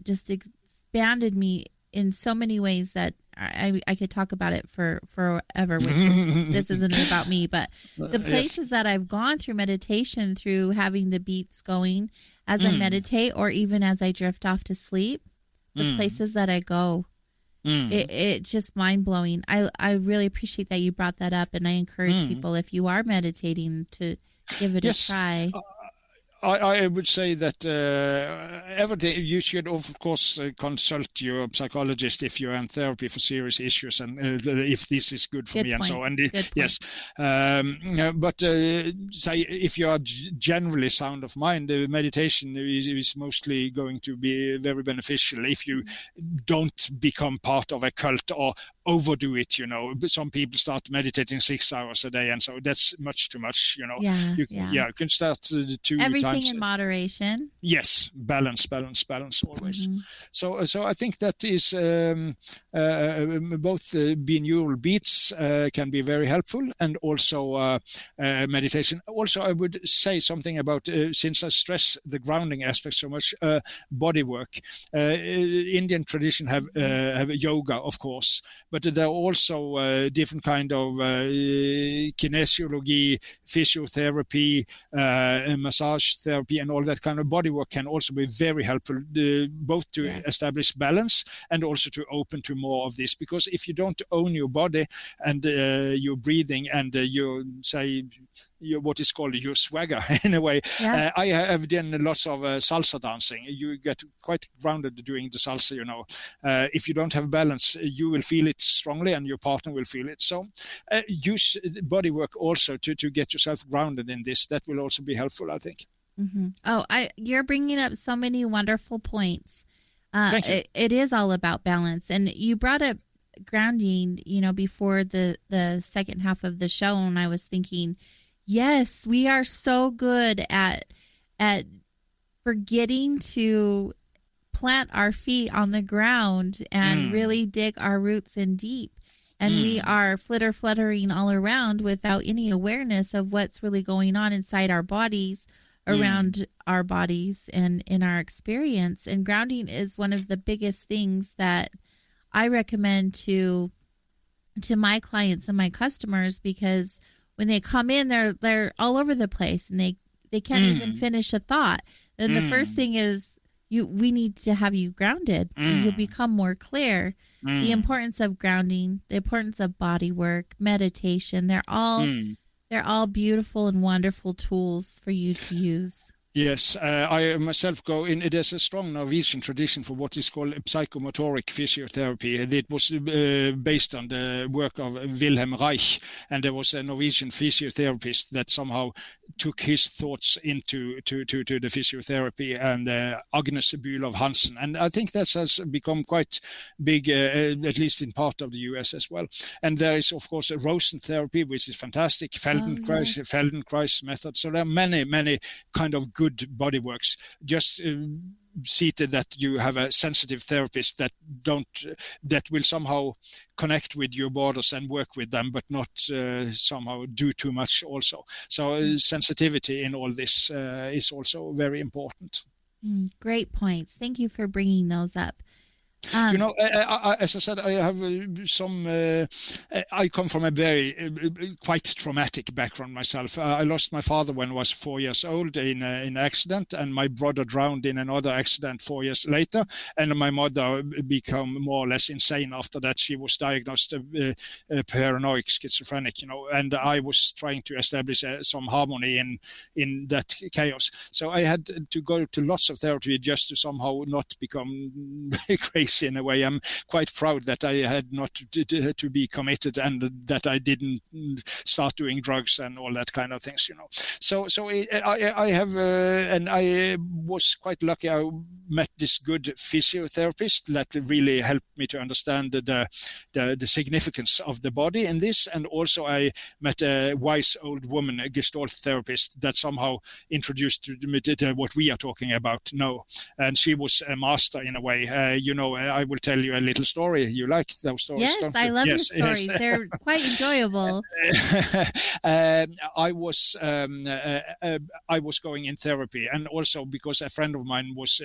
just expanded me in so many ways that I could talk about it for forever, which this isn't about me, but the places that I've gone through meditation, through having the beats going as I meditate, or even as I drift off to sleep, the places that I go, it's just mind-blowing. I really appreciate that you brought that up, and I encourage people, if you are meditating, to give it a try. I would say that every day you should, of course, consult your psychologist if you're in therapy for serious issues, and if this is good for me and so on. Yes, but say if you are generally sound of mind, meditation is mostly going to be very beneficial if you don't become part of a cult or overdo it. Some people start meditating 6 hours a day, and so that's much too much. You can start 2 Everything times in moderation. Yes, balance always. So I think that is both binaural beats can be very helpful, and also meditation. Also, I would say something about, since I stress the grounding aspect so much, body work. Indian tradition have yoga, of course, but there are also different kind of kinesiology, physiotherapy, massage therapy, and all that kind of body work can also be very helpful, both to establish balance and also to open to more of this. Because if you don't own your body and your breathing and what is called your swagger in a way. I have done lots of salsa dancing. You get quite grounded doing the salsa, If you don't have balance, you will feel it strongly and your partner will feel it. So use body work also to get yourself grounded in this. That will also be helpful, I think. Oh, you're bringing up so many wonderful points. Thank you. It is all about balance. And you brought up grounding, before the second half of the show, and I was thinking, yes, we are so good at forgetting to plant our feet on the ground and really dig our roots in deep. And we are fluttering all around without any awareness of what's really going on inside our bodies, around our bodies and in our experience. And grounding is one of the biggest things that I recommend to my clients and my customers, because when they come in, they're all over the place and they can't even finish a thought. And the first thing is we need to have you grounded. And you'll become more clear. The importance of grounding, the importance of body work, meditation, they're all beautiful and wonderful tools for you to use. Yes, I myself go in. There's a strong Norwegian tradition for what is called psychomotoric physiotherapy. It was based on the work of Wilhelm Reich, and there was a Norwegian physiotherapist that somehow took his thoughts into to the physiotherapy, and Agnes Bülow Hansen. And I think that has become quite big, at least in part of the US as well. And there is, of course, a Rosen therapy, which is fantastic, Feldenkrais method. So there are many kind of good body works. Just see to that you have a sensitive therapist that will somehow connect with your borders and work with them, but not somehow do too much also. So sensitivity in all this is also very important. Great points. Thank you for bringing those up. As I said, I have I come from a very quite traumatic background myself. I lost my father when I was 4 years old in an accident, and my brother drowned in another accident 4 years later. And my mother became more or less insane after that. She was diagnosed paranoid schizophrenic, and I was trying to establish some harmony in that chaos. So I had to go to lots of therapy just to somehow not become crazy. In a way, I'm quite proud that I had not to be committed, and that I didn't start doing drugs and all that kind of things, So I have, and I was quite lucky. I met this good physiotherapist that really helped me to understand the significance of the body in this, and also I met a wise old woman, a Gestalt therapist, that somehow introduced me to what we are talking about now, and she was a master in a way. I will tell you a little story. You like those stories? Yes, don't I you? love your Yes, stories. yes. They're quite enjoyable. I was going in therapy, and also because a friend of mine was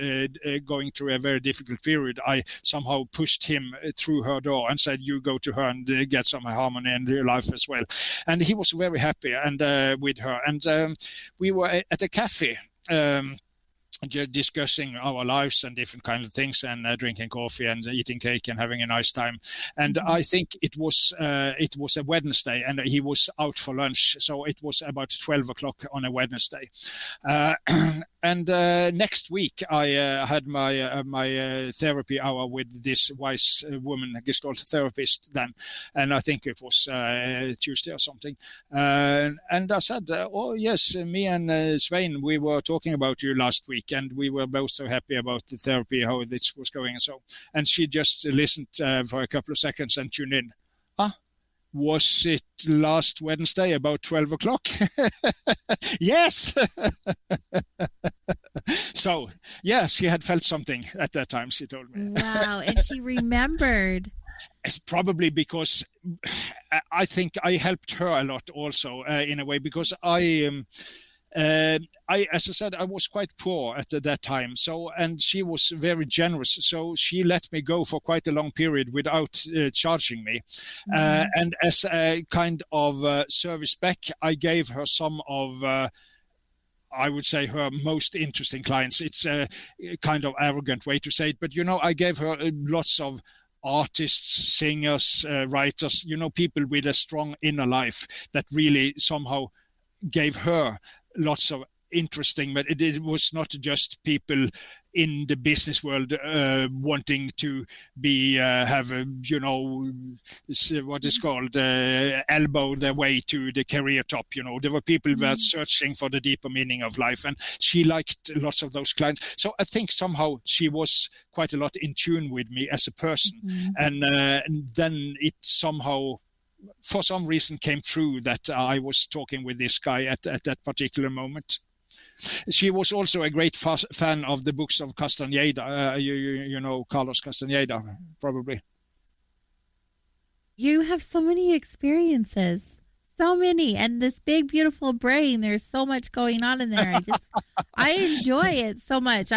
going through a very difficult period, I somehow pushed him through her door and said, "You go to her and get some harmony in your life as well." And he was very happy and with her, and we were at a cafe. Discussing our lives and different kinds of things, and drinking coffee and eating cake and having a nice time. And I think it was a Wednesday, and he was out for lunch, so it was about 12 o'clock on a Wednesday. And next week I had my therapy hour with this wise woman, Gestalt therapist then, and I think it was Tuesday or something. And I said, "Oh yes, me and Svein, we were talking about you last week, and we were both so happy about the therapy, how this was going." And she just listened for a couple of seconds and tuned in. Was it last Wednesday about 12 o'clock? Yes. So, yeah, she had felt something at that time, she told me. Wow, and she remembered. It's probably because I think I helped her a lot also in a way, because as I said, I was quite poor at that time. And she was very generous. So she let me go for quite a long period without charging me. And as a kind of service back, I gave her some of, I would say, her most interesting clients. It's a kind of arrogant way to say it, but I gave her lots of artists, singers, writers, people with a strong inner life that really somehow gave her lots of interesting, but it was not just people in the business world wanting to be have what is called elbow their way to the career top. There were people that were searching for the deeper meaning of life, and she liked lots of those clients. So I think somehow she was quite a lot in tune with me as a person, and then it somehow, for some reason, came true that I was talking with this guy at that particular moment. She was also a great fan of the books of Castaneda. You know Carlos Castaneda, probably. You have so many experiences. So many. And this big, beautiful brain, there's so much going on in there. I enjoy it so much.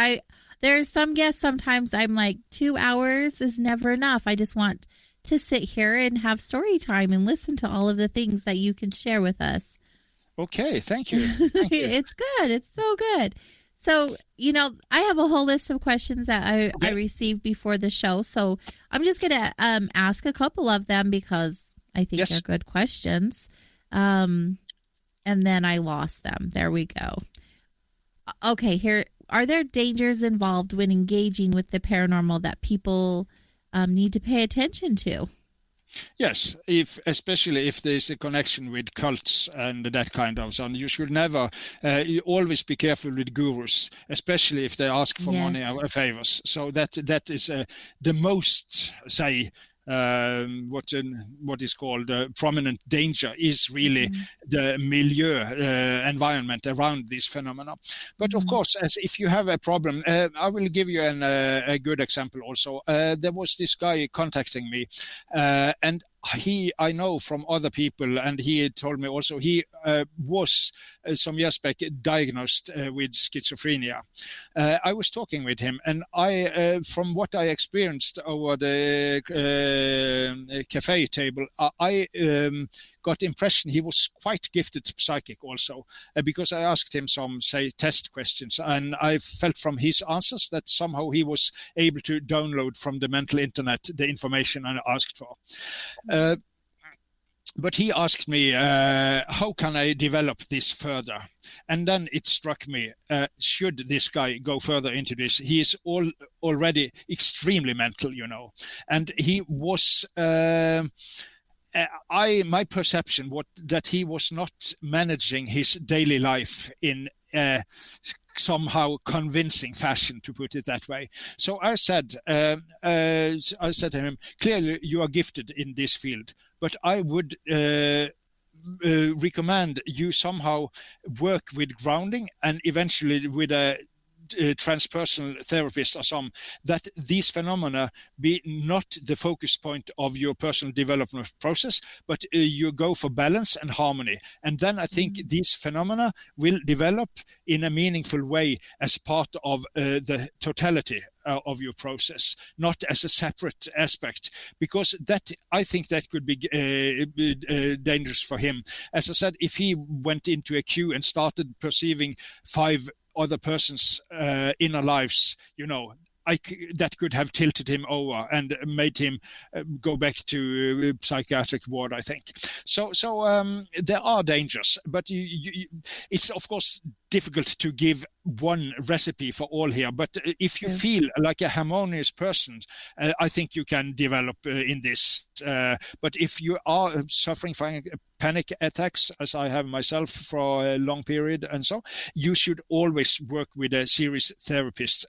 There's some guests sometimes I'm like 2 hours is never enough. I just want to sit here and have story time and listen to all of the things that you can share with us. Okay, thank you. Thank you. It's good. It's so good. So, I have a whole list of questions that I received before the show. So I'm just going to ask a couple of them because I think they're good questions. And then I lost them. There we go. Okay, here. Are there dangers involved when engaging with the paranormal that people need to pay attention to? Yes, especially if there's a connection with cults and that kind of stuff. You should never, you always be careful with gurus, especially if they ask for money or favors. So that is the most, say, what is called prominent danger is really the milieu environment around this phenomena. But of course, as if you have a problem, I will give you a good example also. There was this guy contacting me, and I know from other people, and he told me also he was some years back diagnosed with schizophrenia. I was talking with him, and from what I experienced over the cafe table, I got the impression he was quite gifted psychic also, because I asked him some, say, test questions, and I felt from his answers that somehow he was able to download from the mental internet the information I asked for. But he asked me, how can I develop this further? And then it struck me, should this guy go further into this? He is already extremely mental, and he was... my perception was that he was not managing his daily life in somehow convincing fashion, to put it that way. So I said to him, clearly you are gifted in this field, but I would recommend you somehow work with grounding and eventually with a transpersonal therapist or some, that these phenomena be not the focus point of your personal development process, but you go for balance and harmony. And then I think these phenomena will develop in a meaningful way as part of the totality of your process, not as a separate aspect, because that, I think that could be dangerous for him. As I said, if he went into a queue and started perceiving 5 other person's inner lives, that could have tilted him over and made him go back to psychiatric ward, I think. So there are dangers, but it's of course difficult to give one recipe for all here. But if you feel like a harmonious person, I think you can develop in this. But if you are suffering from panic attacks, as I have myself for a long period, and so, you should always work with a serious therapist,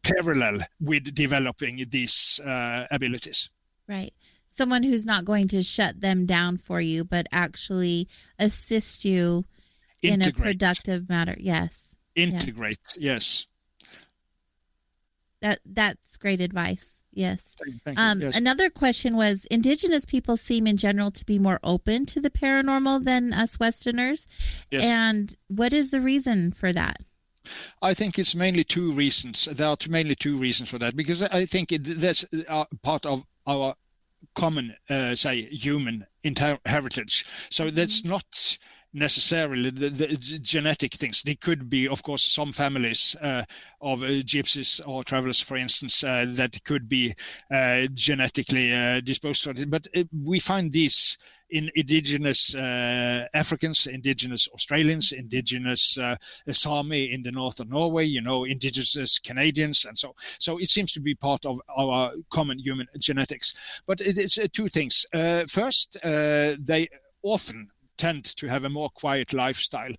parallel with developing these abilities. Right. Someone who's not going to shut them down for you, but actually assist you in a productive manner. Yes. Integrate. Yes. That's great advice. Yes. Thank you. Yes. Another question was, Indigenous people seem in general to be more open to the paranormal than us Westerners. Yes. And what is the reason for that? I think it's mainly 2 reasons. There are mainly 2 reasons for that, because I think that's part of our common, human heritage. So that's not necessarily the genetic things. They could be, of course, some families of gypsies or travelers, for instance, that could be genetically disposed to it. But we find these in indigenous Africans, indigenous Australians, indigenous Sami in the north of Norway, indigenous Canadians, and so. So it seems to be part of our common human genetics. But it's 2 things. First, they often tend to have a more quiet lifestyle.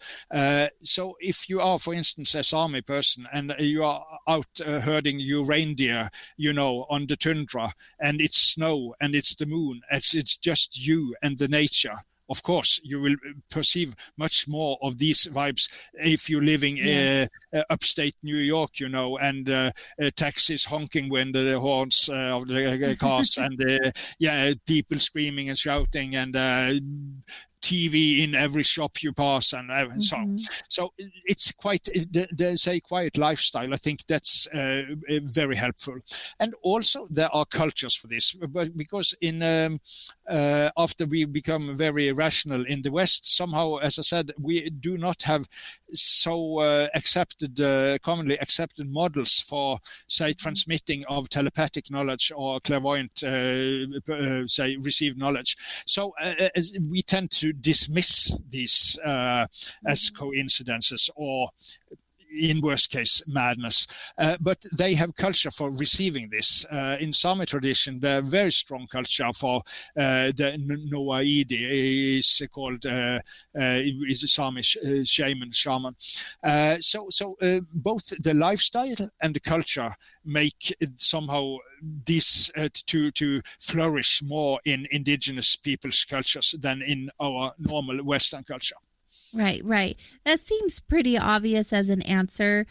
So if you are, for instance, a Sami person and you are out herding your reindeer, on the tundra, and it's snow and it's the moon, it's just you and the nature of course, you will perceive much more of these vibes if you're living upstate New York, and taxis honking when the horns of the cars and people screaming and shouting and TV in every shop you pass and so on. So it's quite, there's a quiet lifestyle. I think that's very helpful. And also there are cultures for this, but because after we become very rational in the West, somehow, as I said, we do not have so commonly accepted models for, say, transmitting of telepathic knowledge or clairvoyant, say, received knowledge. So we tend to dismiss these as coincidences or, in worst case, madness. But they have culture for receiving this. In Sami tradition, the very strong culture for the Noaidi is called is a Sami shaman. So both the lifestyle and the culture make it somehow this to flourish more in indigenous people's cultures than in our normal Western culture. Right. That seems pretty obvious as an answer.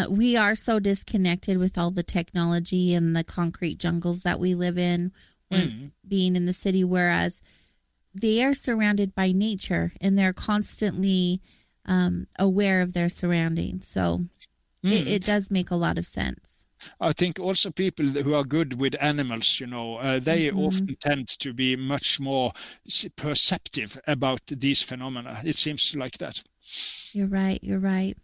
We are so disconnected with all the technology and the concrete jungles that we live in, being in the city, whereas they are surrounded by nature and they're constantly aware of their surroundings. So it does make a lot of sense. I think also people who are good with animals, they often tend to be much more perceptive about these phenomena. It seems like that. You're right.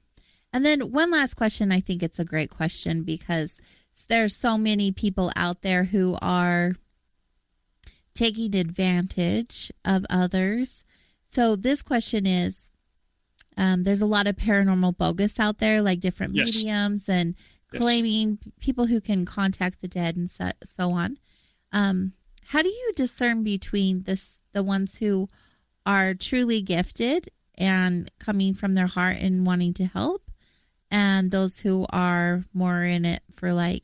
And then one last question. I think it's a great question because there's so many people out there who are taking advantage of others. So this question is, there's a lot of paranormal bogus out there, like different mediums and claiming people who can contact the dead and so on. How do you discern between the ones who are truly gifted and coming from their heart and wanting to help, and those who are more in it for like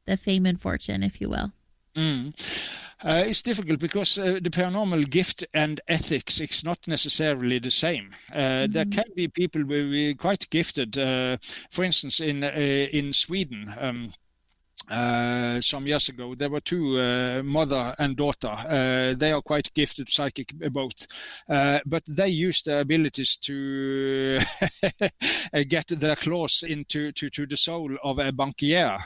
the fame and fortune, if you will? It's difficult because the paranormal gift and ethics is not necessarily the same. There can be people who are quite gifted. For instance, in Sweden, some years ago, there were two mother and daughter. They are quite gifted psychic both, but they used their abilities to get their claws into the soul of a bankier,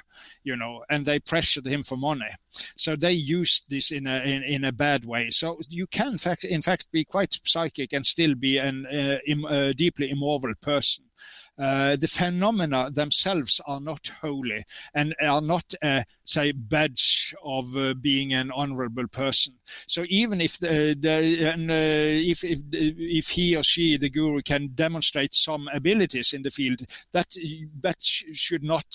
and they pressured him for money. So they used this in a bad way. So you can, in fact, be quite psychic and still be a deeply immoral person. The phenomena themselves are not holy and are not a, say, badge of being an honorable person. So even if if he or she, the guru, can demonstrate some abilities in the field, that should not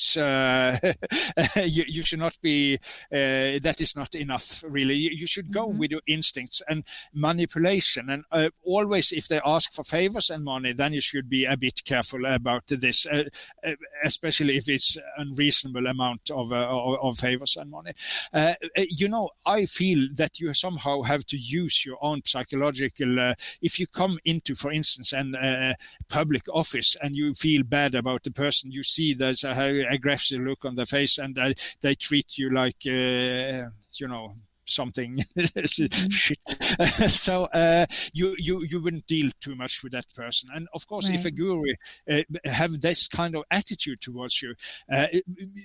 you should not be that is not enough, really. You should go with your instincts and manipulation, and always if they ask for favors and money, then you should be a bit careful about this, especially if it's unreasonable amount of favors and money. I feel that you somehow have to use your own psychological. If you come into, for instance, an public office and you feel bad about the person, you see there's a aggressive look on their face, and they treat you like something shit. So you wouldn't deal too much with that person. And of course, if a guru have this kind of attitude towards you,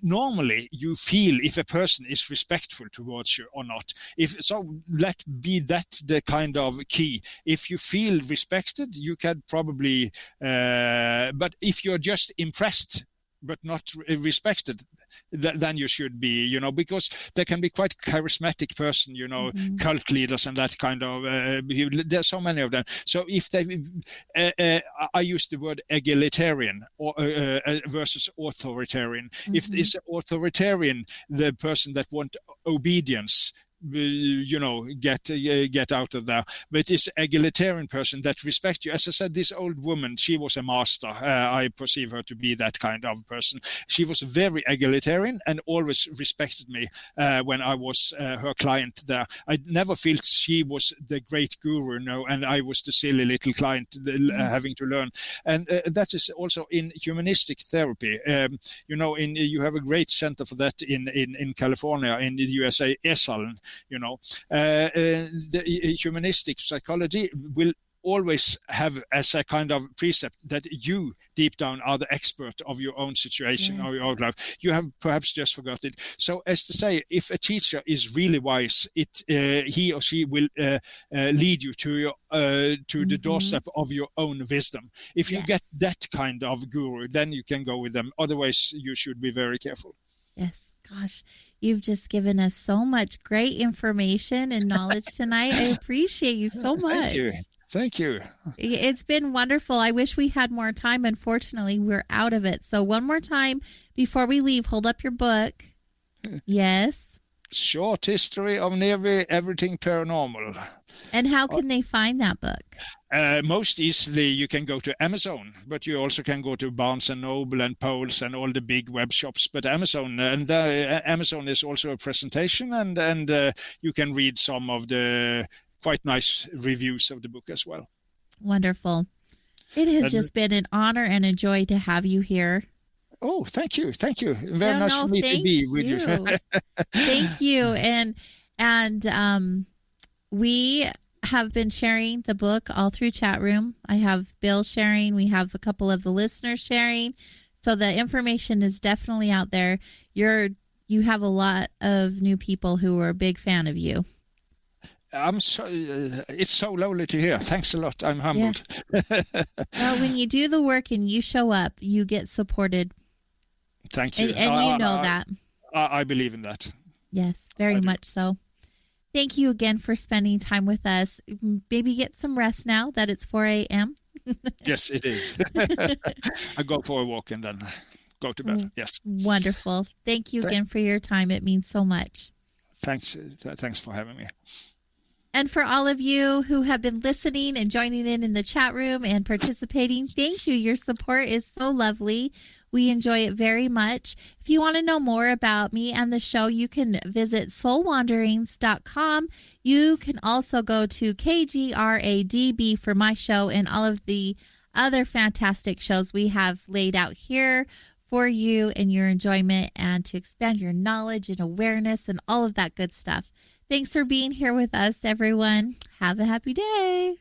normally you feel if a person is respectful towards you or not. Let be that the kind of key. If you feel respected, you can probably but if you're just impressed but not respected, then you should be, because there can be quite charismatic person, cult leaders and that kind of, there's so many of them. So if they, I use the word egalitarian or versus authoritarian. If it's authoritarian, the person that want obedience, get out of there. But it's an egalitarian person that respects you. As I said, this old woman, she was a master. I perceive her to be that kind of person. She was very egalitarian and always respected me when I was her client there. I never felt she was the great guru, and I was the silly little client having to learn. And that is also in humanistic therapy. You have a great center for that in California, in the USA, Esalen. The humanistic psychology will always have as a kind of precept that you deep down are the expert of your own situation or your own life. You have perhaps just forgot it. So as to say, if a teacher is really wise, he or she will lead you to the doorstep of your own wisdom. If you get that kind of guru, then you can go with them. Otherwise, you should be very careful. Yes. Gosh, you've just given us so much great information and knowledge tonight. I appreciate you so much. Thank you. It's been wonderful. I wish we had more time. Unfortunately, we're out of it. So one more time before we leave, hold up your book. Yes. Short History of Nearly Everything Paranormal. And how can they find that book? Most easily, you can go to Amazon, but you also can go to Barnes & Noble and Powell's and all the big web shops. But Amazon is also a presentation, and you can read some of the quite nice reviews of the book as well. Wonderful. It has just been an honor and a joy to have you here. Oh, thank you. Very nice for me to be with you. Thank you. And we have been sharing the book all through chat room. I have Bill sharing. We have a couple of the listeners sharing. So the information is definitely out there. You have a lot of new people who are a big fan of you. It's so lovely to hear. Thanks a lot. I'm humbled. Yes. Well, when you do the work and you show up, you get supported. Thank you. And you know that. I believe in that. Yes, very much so. Thank you again for spending time with us. Maybe get some rest now that it's 4 a.m. Yes, it is. I go for a walk and then go to bed. Yes. Wonderful. Thank you again for your time. It means so much. Thanks for having me. And for all of you who have been listening and joining in the chat room and participating, thank you. Your support is so lovely. We enjoy it very much. If you want to know more about me and the show, you can visit soulwanderings.com. You can also go to KGRADB for my show and all of the other fantastic shows we have laid out here for you and your enjoyment and to expand your knowledge and awareness and all of that good stuff. Thanks for being here with us, everyone. Have a happy day.